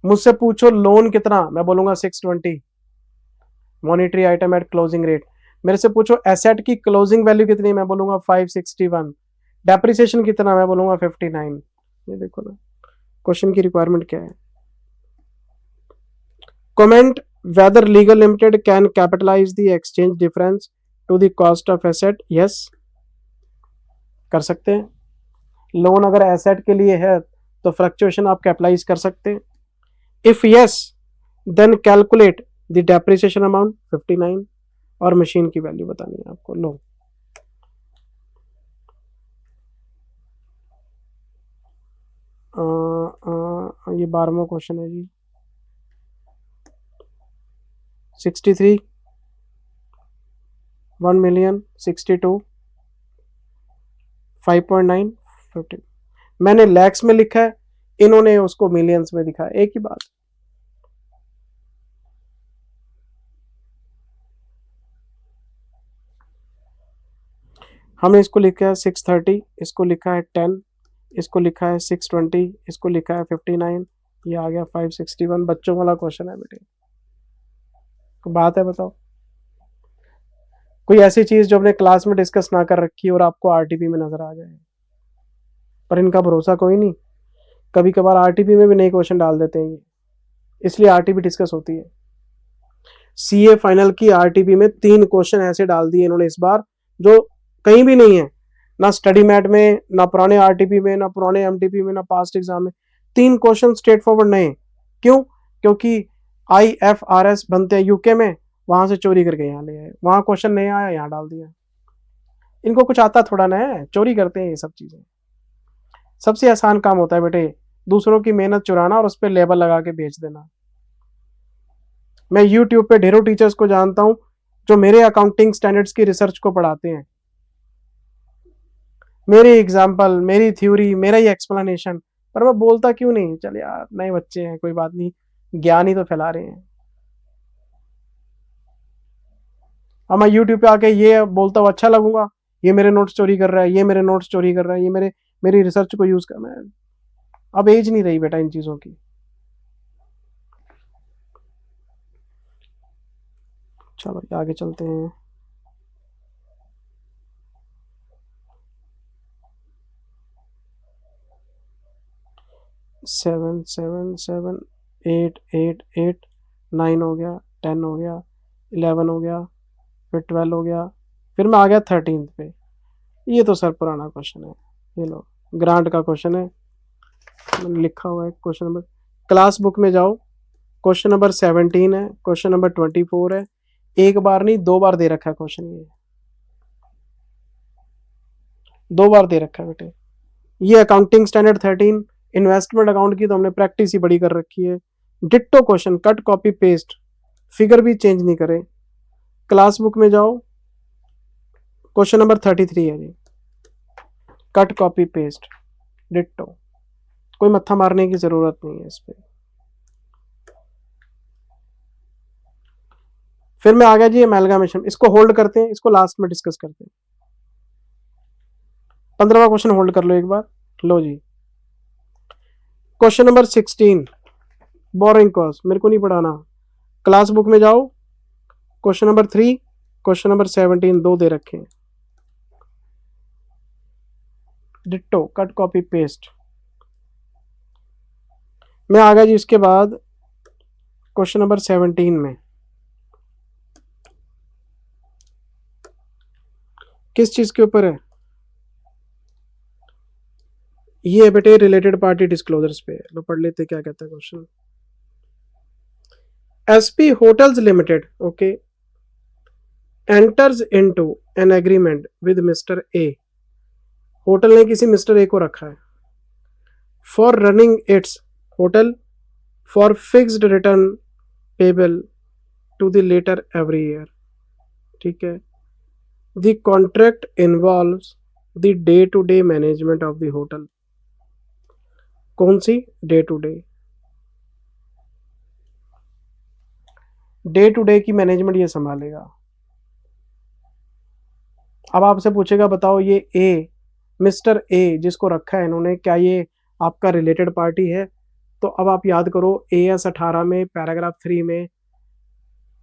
मुझसे पूछो लोन कितना, मैं बोलूंगा 620, monetary item at closing rate. मेरे से पूछो एसेट की क्लोजिंग वैल्यू कितनी, मैं बोलूंगा 561, डेप्रिसिएशन कितना, मैं बोलूंगा 59। ये देखो ना क्वेश्चन की रिक्वायरमेंट क्या है। Comment whether legal limited can capitalise the exchange difference to the cost of asset. Yes, कर सकते हैं। लोन अगर एसेट के लिए है तो फ्लक्चुएशन आप कैपिटलाइज कर सकते हैं। If yes then calculate the depreciation amount 59 और मशीन की वैल्यू बतानी है आपको। लो ये 12वां क्वेश्चन है जी। 63 1,062 5.9 50, मैंने लैक्स में लिखा है, इन्होंने उसको मिलियंस में दिखा, एक ही बात। हमने इसको लिखा है 630, इसको लिखा है 10, इसको लिखा है 620, इसको लिखा है 59, ये आ गया 561। बच्चों वाला क्वेश्चन है बेटे, तो बात है, बताओ कोई ऐसी चीज जो अपने क्लास में डिस्कस ना कर रखी और आपको आरटीपी में नजर आ जाए, पर इनका भरोसा कोई नहीं, कभी कभार आरटीपी में भी नए क्वेश्चन डाल देते हैं ये, इसलिए आरटीपी डिस्कस होती है। सीए फाइनल की आरटीपी में 3 क्वेश्चन ऐसे डाल दिए इन्होंने इस बार जो कहीं भी नहीं है, ना स्टडी मैट में, ना पुराने आरटीपी में, ना पुराने एमटीपी में, ना पास्ट एग्जाम में। 3 क्वेश्चन स्ट्रेट फॉरवर्ड नए। क्यों? क्योंकि IFRS बनते हैं यूके में, वहां से चोरी करके यहाँ ले आए, वहां क्वेश्चन नहीं आया, यहाँ डाल दिया। इनको कुछ आता थोड़ा ना है, चोरी करते हैं ये सब चीजें। सबसे आसान काम होता है बेटे दूसरों की मेहनत चुराना और उस पर लेबल लगा के बेच देना। मैं यूट्यूब पे ढेरों टीचर्स को जानता हूं जो मेरे अकाउंटिंग स्टैंडर्ड्स की रिसर्च को पढ़ाते हैं, मेरी एग्जाम्पल, मेरी थ्योरी, मेरा ही एक्सप्लेनेशन, पर मैं बोलता क्यों नहीं, चल यार नए बच्चे हैं, कोई बात नहीं, ज्ञान ही तो फैला रहे हैं। अब मैं यूट्यूब पे आके ये बोलता हूँ अच्छा लगूंगा, ये मेरे नोट्स चोरी कर रहा है, ये मेरे नोट्स चोरी कर रहा है, ये मेरी रिसर्च को यूज कर रहा है। अब एज नहीं रही बेटा इन चीजों की। चलो आगे चलते हैं। सेवन सेवन सेवन 8 8 8 9 हो गया, 10 हो गया, 11 हो गया, फिर 12 हो गया, फिर मैं आ गया 13 पे। ये तो सर पुराना क्वेश्चन है, ये लो ग्रांट का क्वेश्चन है, मैंने लिखा हुआ है क्वेश्चन नंबर, क्लास बुक में जाओ, क्वेश्चन नंबर 17 है, क्वेश्चन नंबर 24 है, एक बार नहीं 2 बार दे रखा है क्वेश्चन, ये 2 बार दे रखा है बेटे। ये अकाउंटिंग स्टैंडर्ड 13 इन्वेस्टमेंट अकाउंट की तो हमने प्रैक्टिस ही बड़ी कर रखी है। Ditto question, cut copy paste, figure भी चेंज नहीं करे। क्लास बुक में जाओ, क्वेश्चन नंबर 33 है जी, कट कॉपी पेस्ट डिट्टो, कोई मत्था मारने की जरूरत नहीं है इस पे। फिर मैं आ गया जी एमैल्गमेशन, इसको होल्ड करते हैं, इसको लास्ट में डिस्कस करते हैं। 15वां क्वेश्चन होल्ड कर लो एक बार। लो जी क्वेश्चन नंबर 16 बोरिंग कॉस्ट, मेरे को नहीं पढ़ाना, क्लास बुक में जाओ, क्वेश्चन नंबर 3, क्वेश्चन नंबर 17 दो दे रखे हैं, डिट्टो कट कॉपी पेस्ट। मैं आ गया जी इसके बाद क्वेश्चन नंबर 17 में, किस चीज के ऊपर है? ये है बेटे रिलेटेड पार्टी डिस्क्लोजर्स पे। लो पढ़ लेते क्या कहता है question. SP Hotels Limited okay enters into an agreement with mister A. Hotel ने किसी मिस्टर ए को रखा है for running its hotel for fixed return payable to the latter every year. ठीक है। The contract involves the day to day management of the hotel. कौन सी day to day? Day to day की management ये संभालेगा। अब आपसे पूछेगा बताओ ये ए मिस्टर ए जिसको रखा है इन्होंने, क्या ये आपका रिलेटेड पार्टी है? तो अब आप याद करो AS 18 में पैराग्राफ 3 में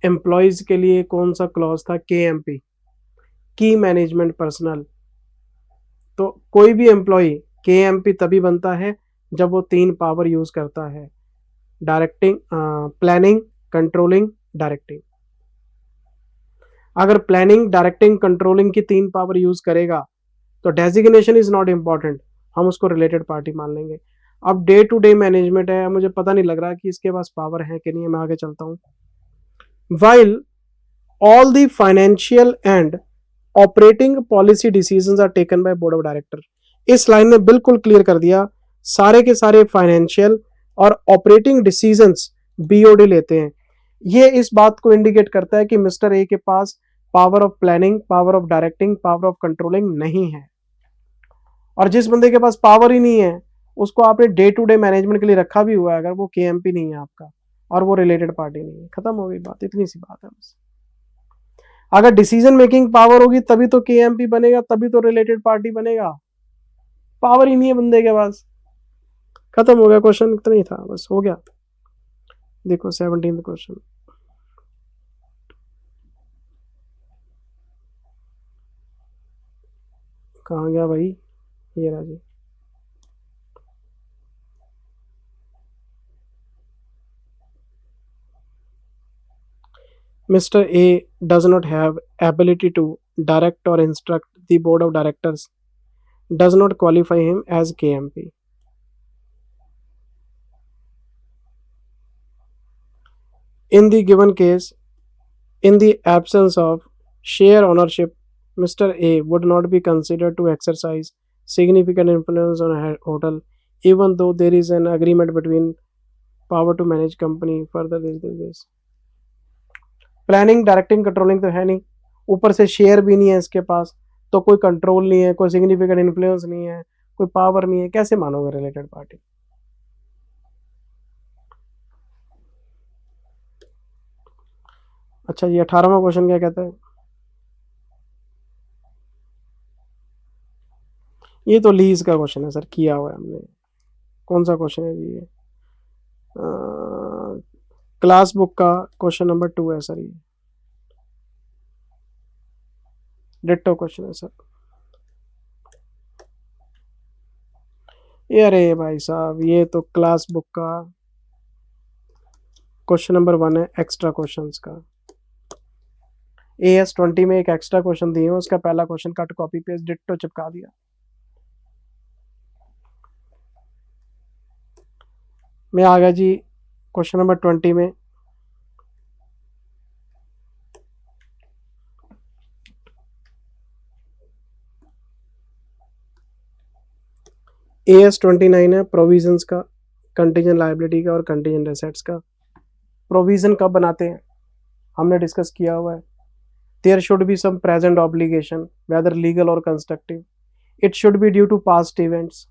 एम्प्लॉयज के लिए कौन सा क्लॉज था? KMP, की मैनेजमेंट पर्सनल। तो कोई भी एम्प्लॉय KMP तभी बनता है जब वो 3 पावर यूज करता है, डायरेक्टिंग, प्लानिंग, कंट्रोलिंग, डायरेक्टिंग। अगर प्लानिंग, डायरेक्टिंग, कंट्रोलिंग की 3 पावर यूज करेगा तो डेजिग्नेशन इज नॉट इंपॉर्टेंट, हम उसको रिलेटेड पार्टी मान लेंगे। अब डे टू डे मैनेजमेंट है, मुझे पता नहीं लग रहा कि इसके पास पावर है कि नहीं है, मैं आगे चलता हूं। While all the financial and operating policy decisions are taken by board of director. इस लाइन ने बिल्कुल क्लियर कर दिया, सारे के सारे फाइनेंशियल और ऑपरेटिंग डिसीजंस BOD लेते हैं। ये इस बात को इंडिकेट करता है कि मिस्टर ए के पास power of planning, power of directing, power of controlling नहीं है। और जिस बंदे के पास पावर ही नहीं है उसको आपने डे टू डे मैनेजमेंट के लिए रखा भी हुआ है, अगर वो KMP नहीं है आपका और वो रिलेटेड पार्टी नहीं है, खत्म हो गई बात, इतनी सी बात है बस। अगर डिसीजन मेकिंग पावर होगी तभी तो KMP बनेगा, तभी तो रिलेटेड पार्टी बनेगा। पावर ही नहीं है बंदे के पास, खत्म हो गया क्वेश्चन, इतना ही था बस, हो गया। देखो 17th क्वेश्चन। कहाँ गया भाई? ये रहा जी। Mr. A does not have ability to direct or instruct the board of directors does not qualify him as KMP. In the given case, in the absence of share ownership, Mr. A would not be considered to exercise significant influence on a hotel, even though there is an agreement between power to manage company. Further, this planning, directing, controlling तो है नहीं, ऊपर से share भी नहीं है इसके पास, तो कोई कंट्रोल नहीं है, कोई सिग्निफिकेंट इन्फ्लुएंस नहीं है, कोई पावर नहीं है, कैसे मानोगे रिलेटेड पार्टी? अच्छा ये 18वां क्वेश्चन क्या कहता है? ये तो लीज का क्वेश्चन है सर, किया हुआ है हमने। कौन सा क्वेश्चन है ये? क्लास बुक का क्वेश्चन नंबर 2 है सर, ये डिट्टो क्वेश्चन है सर ये। अरे भाई साहब ये तो क्लास बुक का क्वेश्चन नंबर 1 है, एक्स्ट्रा क्वेश्चंस का। AS 20 में एक एक्स्ट्रा क्वेश्चन दिए, उसका पहला question cut copy paste ditto चिपका दिया। मैं आ गया जी क्वेश्चन नंबर 20 में। AS 29 है प्रोविजंस का, कंटीजेंट लायबिलिटी का और कंटीजेंट एसेट्स का। प्रोविजन कब बनाते हैं हमने डिस्कस किया हुआ है। There should be some present obligation whether legal और constructive, it should be due to past events,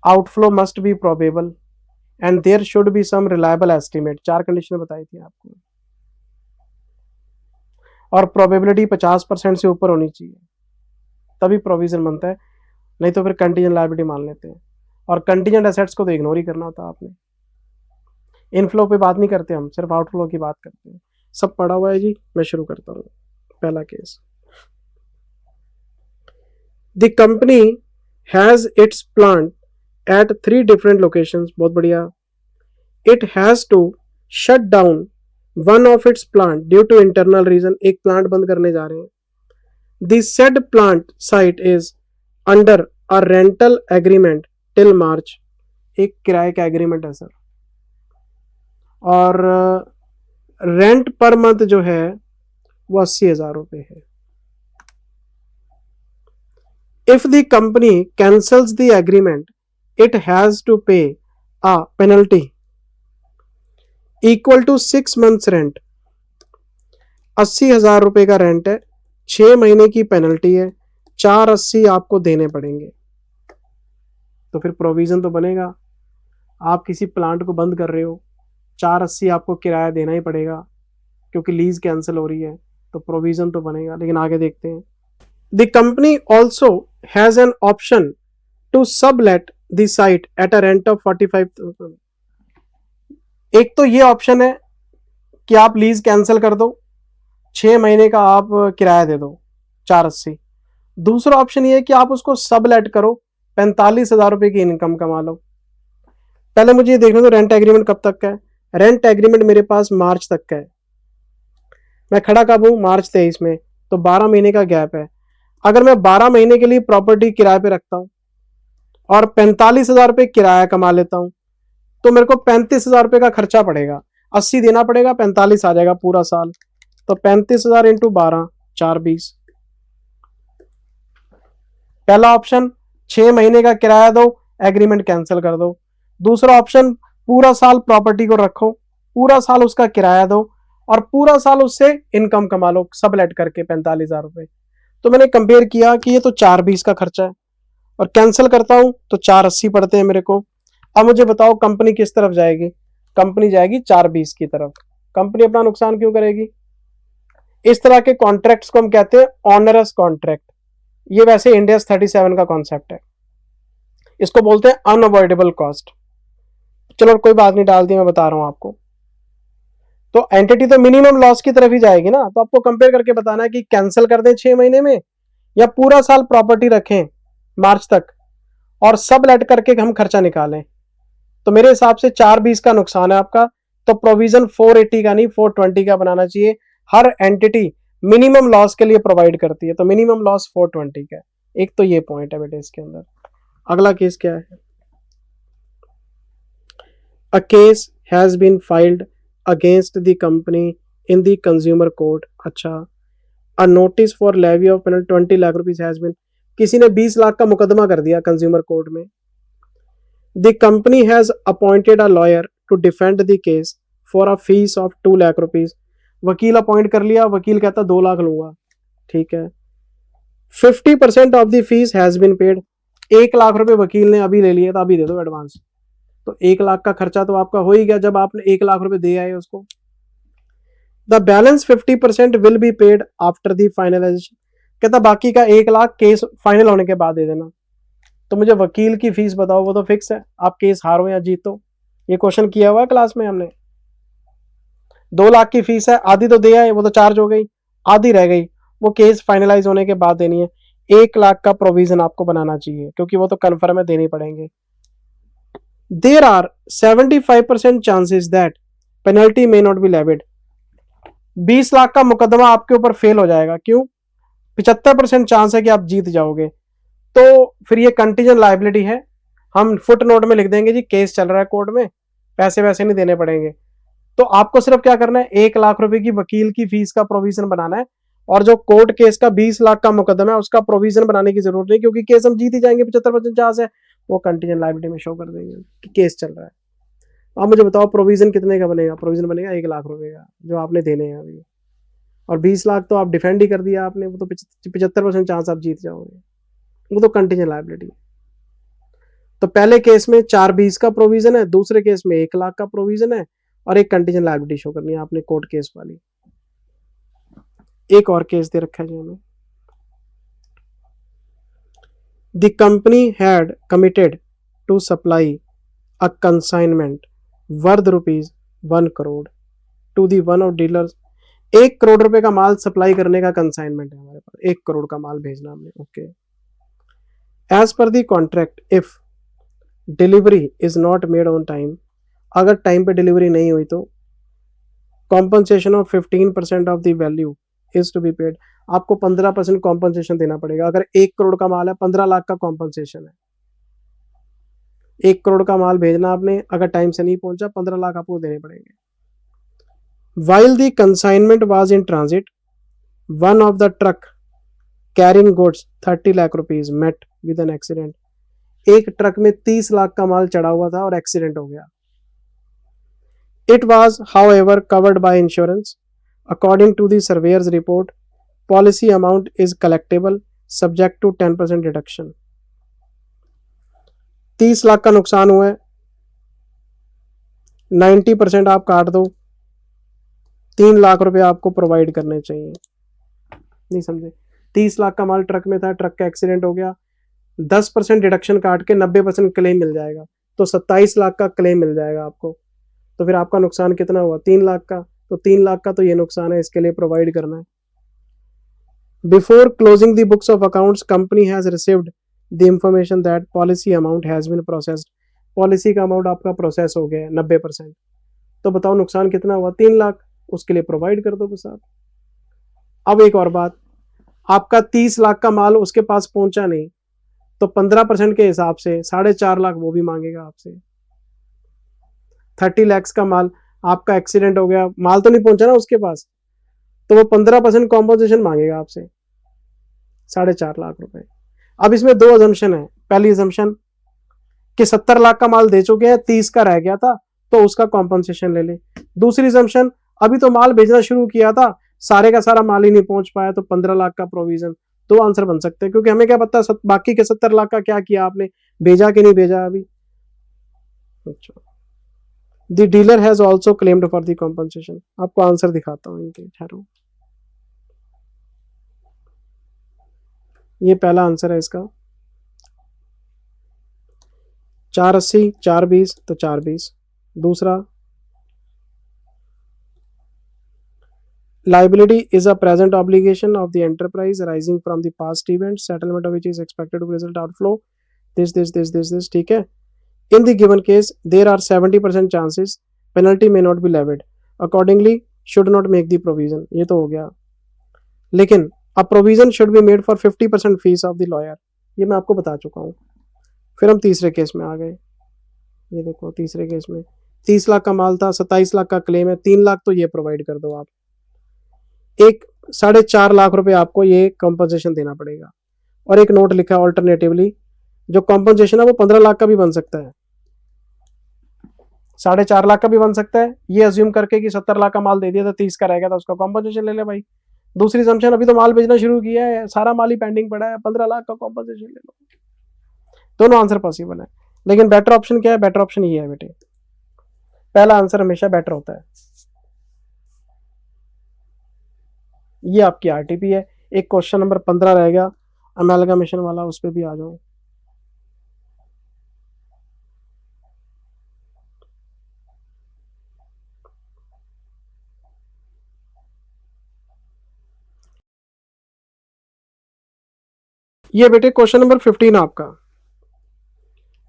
outflow must be probable and there should be some reliable estimate. 4 condition बताई थी आपको, और प्रोबेबिलिटी 50% से ऊपर होनी चाहिए तभी प्रोविजन बनता है, नहीं तो फिर कंटीजेंट लायबिलिटी मान लेते हैं। और कंटीजेंट एसेट्स को तो इग्नोर ही करना होता आपने। इनफ्लो पे बात नहीं करते हम, सिर्फ आउटफ्लो की बात करते हैं। सब पढ़ा हुआ है जी, मैं शुरू करता हूँ। पहला case, the company has its plant at 3 different locations. बहुत बढ़िया। It has to shut down one of its plant due to internal reason. एक प्लांट बंद करने जा रहे हैं, the said plant site is under a rental agreement till March, एक किराए का एग्रीमेंट है सर, और रेंट पर मंथ जो है वो 80,000 रुपये है। If the company cancels the agreement it has to pay a penalty equal to 6 months rent. 80,000 रुपये का रेंट है, 6 महीने की पेनल्टी है, 480 आपको देने पड़ेंगे। तो फिर प्रोविजन तो बनेगा, आप किसी प्लांट को बंद कर रहे हो, 480 आपको किराया देना ही पड़ेगा क्योंकि लीज कैंसिल हो रही है, तो प्रोविजन तो बनेगा। लेकिन आगे देखते हैं। The company also has an option to sublet the site at a rent of 45,000। एक तो ये ऑप्शन है कि आप लीज कैंसिल कर दो, 6 महीने का आप किराया दे दो 480। दूसरा ऑप्शन ये है कि आप उसको सबलेट करो, 45,000 रुपये की इनकम कमा लो। पहले मुझे ये देखना तो रेंट एग्रीमेंट कब तक का है। रेंट एग्रीमेंट मेरे पास मार्च तक का है, मैं खड़ा कब हूं, मार्च 23 में, तो 12 महीने का गैप है। अगर मैं 12 महीने के लिए प्रॉपर्टी किराए पे रखता हूं और 45,000 रुपये किराया कमा लेता हूं, तो मेरे को 35,000 रुपये का खर्चा पड़ेगा, 80 देना पड़ेगा, 45 आ जाएगा पूरा साल। तो 35,000 इंटू 12, 420। पहला ऑप्शन 6 महीने का किराया दो, एग्रीमेंट कैंसिल कर दो। दूसरा ऑप्शन पूरा साल प्रॉपर्टी को रखो, पूरा साल उसका किराया दो और पूरा साल उससे इनकम कमा लो सबलेट करके 45,000 रुपये। तो मैंने कंपेयर किया कि ये तो 420 का खर्चा है और कैंसिल करता हूं तो 480 पड़ते हैं मेरे को। अब मुझे बताओ कंपनी किस तरफ जाएगी, कंपनी जाएगी 420 की तरफ। कंपनी अपना नुकसान क्यों करेगी? इस तरह के कॉन्ट्रैक्ट्स को हम कहते हैं ऑनरस कॉन्ट्रैक्ट। ये वैसे इंडिया 37 का कॉन्सेप्ट है, इसको बोलते हैं अनअवॉइडेबल कॉस्ट। चलो कोई बात नहीं, डाल दी, मैं बता रहा हूं आपको। तो एंटिटी तो मिनिमम लॉस की तरफ ही जाएगी ना, तो आपको कंपेयर करके बताना है कि कैंसिल कर दें 6 महीने में या पूरा साल प्रॉपर्टी रखें मार्च तक और सब लेट करके हम खर्चा निकालें। तो मेरे हिसाब से 420 का नुकसान है आपका, तो प्रोविजन 480 का नहीं 420 का बनाना चाहिए। हर एंटिटी मिनिमम लॉस के लिए प्रोवाइड करती है, तो मिनिमम लॉस 420 का है। एक तो ये पॉइंट है बेटे इसके अंदर। अगला केस क्या है? A case has been filed against the company in the consumer court. अच्छा, a notice for levy of penalty 20 lakh rupees has been, किसी ने 20 लाख का मुकदमा कर दिया कंज्यूमर कोर्ट में। The company has appointed a lawyer to defend the case for a fee of 2 lakh rupees. वकील appoint कर लिया, वकील कहता 2 लाख लूंगा, ठीक है। 50% of the fee has been paid, 1 lakh रुपए वकील ने अभी ले लिया था, अभी दे दो एडवांस। तो 1 लाख का खर्चा तो आपका हो ही गया जब आपने 1 लाख रुपए दे आए उसको। The balance 50% will be paid after the finalisation, कहता बाकी का 1 लाख केस फाइनल होने के बाद दे देना। तो मुझे वकील की फीस बताओ, वो तो फिक्स है, आप केस हारो या जीतो। ये क्वेश्चन किया हुआ है क्लास में हमने। 2 लाख की फीस है, आधी तो दे आए, वो तो चार्ज हो गई, आधी रह गई, वो केस फाइनलाइज होने के बाद देनी है। 1 लाख का प्रोविजन आपको बनाना चाहिए क्योंकि वो तो कन्फर्म है, देने पड़ेंगे। There are 75% chances that penalty may not be levied. 20 lakh का मुकदमा आपके ऊपर फेल हो जाएगा, क्यों? 75% चांस है कि आप जीत जाओगे। तो फिर ये कंटीजेंट लायबिलिटी है, हम फुट नोट में लिख देंगे जी केस चल रहा है कोर्ट में, पैसे वैसे नहीं देने पड़ेंगे। तो आपको सिर्फ क्या करना है, 1 लाख रुपए की वकील की फीस का प्रोविजन बनाना है और जो कोर्ट केस का 20 लाख का मुकदमा है उसका प्रोविजन बनाने की जरूरत नहीं, क्योंकि केस हम जीत ही जाएंगे, 75% चांस है। वो कंटीजेंट लायबिलिटी में शो कर देंगे कि केस चल रहा है। आप मुझे बताओ प्रोविजन कितने का बनेगा? प्रोविजन बनेगा 1 लाख रुपए का जो आपने देने हैं अभी, और 20 लाख तो आप डिफेंड ही कर दिया आपने, वो तो 75% चांस आप जीत जाओगे, वो तो कंटीजेंट लायबिलिटी। तो पहले केस में 420 का प्रोविजन है, दूसरे केस में 1 लाख का प्रोविजन है और एक कंटीजेंट लायबिलिटी शो करनी है आपने कोर्ट केस वाली। एक और केस दे रखा है जी हमें। The company had committed to supply a consignment worth ₹1 crore to the one of dealers. 1 crore रुपए का माल सप्लाई करने का कंसाइनमेंट है हमारे पास, 1 करोड़ का माल भेजना हमने, okay. As per the contract if delivery is not made on time, अगर टाइम पे डिलीवरी नहीं हुई तो compensation of 15% of the value is to be paid. आपको 15% कॉम्पनसेशन देना पड़ेगा। अगर 1 करोड़ का माल है, 15 लाख का कॉम्पनसेशन है। 1 करोड़ का माल भेजना आपने, अगर टाइम से नहीं पहुंचा, 15 लाख आपको देने पड़ेंगे। While the consignment was in transit, one of the truck carrying goods 30 lakh rupees met with an accident। एक ट्रक में 30 लाख का माल चढ़ा हुआ था और एक्सीडेंट हो गया। It was, however, covered by insurance. According to the surveyor's report, policy amount is collectible subject to 10% deduction। 30 lakh का नुकसान हुआ है, 90% आप काट दो, 3 लाख रुपए आपको प्रोवाइड करने चाहिए। नहीं समझे? 30 लाख का माल ट्रक में था, ट्रक का एक्सीडेंट हो गया, 10% डिडक्शन काट के 90% क्लेम मिल जाएगा, तो 27 लाख का क्लेम मिल जाएगा आपको। तो फिर आपका नुकसान कितना हुआ? 3 लाख का। तो 3 लाख का तो ये नुकसान है, इसके लिए प्रोवाइड करना है। Before closing the books of accounts, company has received the information that policy amount has been processed. Policy का अमाउंट आपका प्रोसेस हो गया है 90%। तो बताओ नुकसान कितना हुआ? 3 लाख। उसके लिए प्रोवाइड कर दो बस आप। अब एक और बात, आपका 30 लाख का माल उसके पास पहुंचा नहीं, तो 15% के हिसाब से 4.5 लाख वो भी मांगेगा आपसे। 30 लाख का माल, आपका एक्सीडेंट हो गया, माल तो नहीं पहुंचा ना उसके पास, तो वो 15% कॉम्पोजिशन मांगेगा आपसे, 4.5 लाख रुपए। अब इसमें 2 अजम्पशन है। पहली अजम्पशन कि 70 लाख का माल दे चुके हैं, 30 का रह गया था, तो उसका कॉम्पनसेशन ले ले। दूसरी अजम्पशन, अभी तो माल भेजना शुरू किया था, सारे का सारा माल ही नहीं पहुंच पाया, तो 15 लाख का प्रोविजन। 2 आंसर बन सकते हैं, क्योंकि हमें क्या पता बाकी के 70 लाख का क्या किया आपने, भेजा कि नहीं भेजा अभी। अच्छा, the dealer has also claimed for the compensation. आपको आंसर दिखाता हूँ इनके, ठहरो। ये पहला आंसर है इसका, 480, 420, तो 420। दूसरा, liability is a present obligation of the enterprise arising from the past event, settlement of which is expected to result outflow this, ठीक है। In the given case, there are 70% chances penalty may not be levied, accordingly should not make the provision। ये तो हो गया। लेकिन a provision should be made for 50% fees of the lawyer। ये मैं आपको बता चुका हूँ। फिर हम तीसरे केस में आ गए। ये देखो, तीसरे केस में 30 लाख का माल था, 27 लाख का क्लेम है, 3 लाख तो ये प्रोवाइड कर दो आप। एक 4.5 लाख रुपए आपको ये कॉम्पनसेशन देना पड़ेगा। और एक नोट लिखा है ऑल्टरनेटिवली, जो कॉम्पनसेशन है वो 15 लाख का भी बन सकता है, 4.5 लाख का भी बन सकता है। ये अज्यूम करके कि 70 लाख का माल दे दिया था, 30 का रह गया था, उसका कॉम्पनसेशन ले ले भाई। दूसरी असम्पशन, अभी तो माल बेचना शुरू किया है, सारा माल ही पेंडिंग पड़ा है, 15 लाख का कॉम्पनसेशन ले लो। दोनों आंसर पॉसिबल है, लेकिन बेटर ऑप्शन क्या है? बेटर ऑप्शन ये है बेटे, पहला आंसर हमेशा बेटर होता है। ये आपकी आरटीपी है। एक क्वेश्चन नंबर 15 रह गया अमेलगमेशन वाला, उस पर भी आ जाओ। ये बेटे क्वेश्चन नंबर 15 आपका,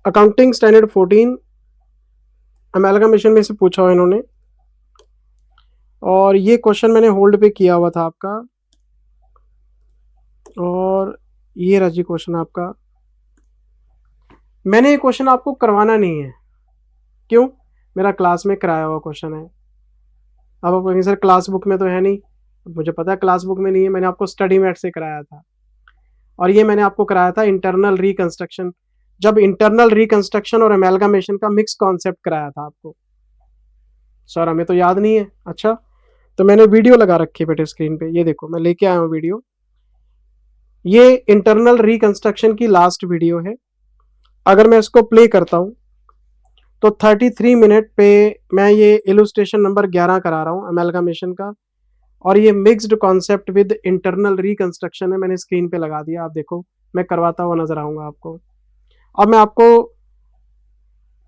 अकाउंटिंग स्टैंडर्ड 14 अमेलगमेशन में से पूछा हुआ इन्होंने, और ये क्वेश्चन मैंने होल्ड पे किया हुआ था आपका, और ये रहा जी क्वेश्चन आपका। मैंने ये क्वेश्चन आपको करवाना नहीं है, क्यों? मेरा क्लास में कराया हुआ क्वेश्चन है। अब आप कहेंगे सर क्लास बुक में तो है नहीं, मुझे पता है क्लास बुक में नहीं है, मैंने आपको स्टडी मैट से कराया था, और ये मैंने आपको कराया था इंटरनल रिकंस्ट्रक्शन, जब इंटरनल रिकंस्ट्रक्शन और अमेलगमेशन का मिक्स कॉन्सेप्ट कराया था आपको। सर हमें तो याद नहीं है। अच्छा, तो मैंने वीडियो लगा रखी है बेटे स्क्रीन पे, ये देखो मैं लेके आया हूँ वीडियो। ये इंटरनल रिकंस्ट्रक्शन की लास्ट वीडियो है। अगर मैं इसको प्ले करता हूँ तो 33 मिनट पे मैं ये इलुस्ट्रेशन नंबर 11 करा रहा हूँ अमेलगमेशन का, और ये mixed concept with internal reconstruction है। मैंने स्क्रीन पे लगा दिया, आप देखो, मैं करवाता हुआ नजर आऊंगा आपको। अब मैं आपको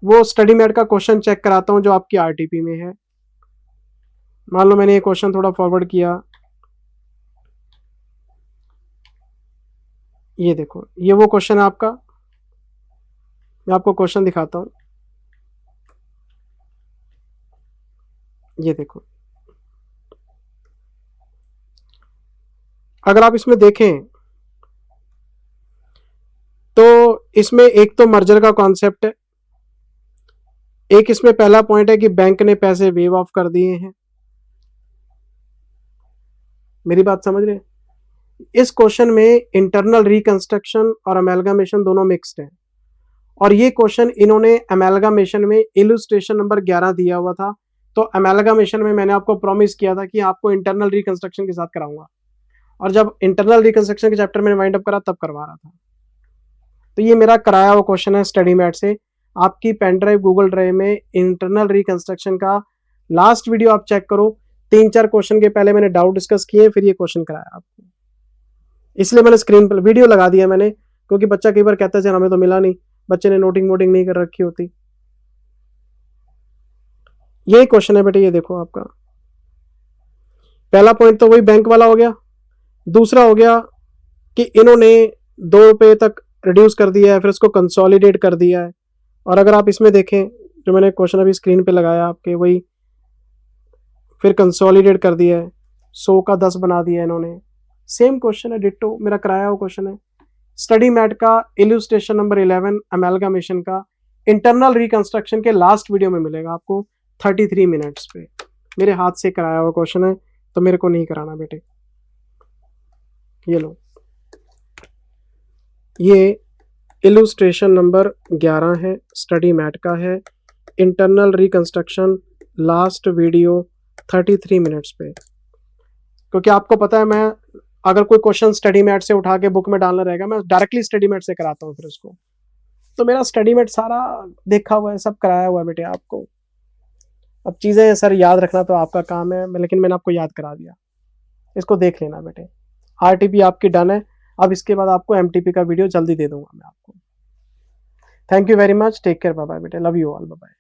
वो स्टडी मैट का क्वेश्चन चेक कराता हूँ जो आपकी आरटीपी में है। मान लो मैंने ये क्वेश्चन थोड़ा फॉरवर्ड किया, ये देखो, ये वो क्वेश्चन है आपका। मैं आपको क्वेश्चन दिखाता हूँ, ये देखो। अगर आप इसमें देखें तो इसमें एक तो मर्जर का कॉन्सेप्ट है, एक इसमें पहला पॉइंट है कि बैंक ने पैसे वेव ऑफ कर दिए हैं। मेरी बात समझ रहे हैं? इस क्वेश्चन में इंटरनल रिकंस्ट्रक्शन और अमेलगामेशन दोनों मिक्स्ड है, और ये क्वेश्चन इन्होंने अमेलगामेशन में इलुस्ट्रेशन नंबर 11 दिया हुआ था। तो अमेलगामेशन में मैंने आपको प्रॉमिस किया था कि आपको इंटरनल रिकंस्ट्रक्शन के साथ कराऊंगा, और जब इंटरनल रिकंस्ट्रक्शन के चैप्टर मैंने वाइंड अप करा तब करवा रहा था। तो ये मेरा कराया हुआ क्वेश्चन है स्टडी मैट से। आपकी पेन ड्राइव गूगल ड्राइव में इंटरनल रिकंस्ट्रक्शन का लास्ट वीडियो आप चेक करो, 3-4 क्वेश्चन के पहले मैंने डाउट डिस्कस किए, फिर ये क्वेश्चन कराया आपको। इसलिए मैंने स्क्रीन पर वीडियो लगा दिया मैंने, क्योंकि बच्चा कई बार कहता है सर हमें तो मिला नहीं, बच्चे ने नोटिंग वोटिंग नहीं कर रखी होती। यही क्वेश्चन है बेटे, ये देखो आपका पहला पॉइंट तो वही बैंक वाला हो गया। दूसरा हो गया कि इन्होंने 2 रुपये तक रिड्यूस कर दिया है, फिर उसको कंसोलिडेट कर दिया है। और अगर आप इसमें देखें जो मैंने क्वेश्चन अभी स्क्रीन पे लगाया आपके, वही फिर कंसोलिडेट कर दिया है, 100 का 10 बना दिया इन्होंने। सेम क्वेश्चन है, डिट्टो मेरा कराया हुआ क्वेश्चन है। स्टडी मैट का इलुस्ट्रेशन नंबर 11 अमेलगामेशन का इंटरनल रिकंस्ट्रक्शन के लास्ट वीडियो में मिलेगा आपको 33 मिनट्स पे। मेरे हाथ से कराया हुआ क्वेश्चन है, तो मेरे को नहीं कराना बेटे। ये लो, ये इलुस्ट्रेशन नंबर 11 है, स्टडी मैट का है, internal reconstruction last video 33 minutes पे। क्योंकि आपको पता है मैं अगर कोई क्वेश्चन स्टडी मैट से उठा के बुक में डालना रहेगा, मैं डायरेक्टली स्टडी मैट से कराता हूँ फिर उसको। तो मेरा स्टडी मैट सारा देखा हुआ है, सब कराया हुआ है बेटे आपको। अब चीज़ें सर याद रखना तो आपका काम है, लेकिन मैंने आपको याद करा दिया, इसको देख लेना बेटे। आरटीपी आपकी डन है, अब इसके बाद आपको एमटीपी का वीडियो जल्दी दे दूंगा मैं आपको। Thank you very much, take care, bye bye बेटे, love you all, bye bye.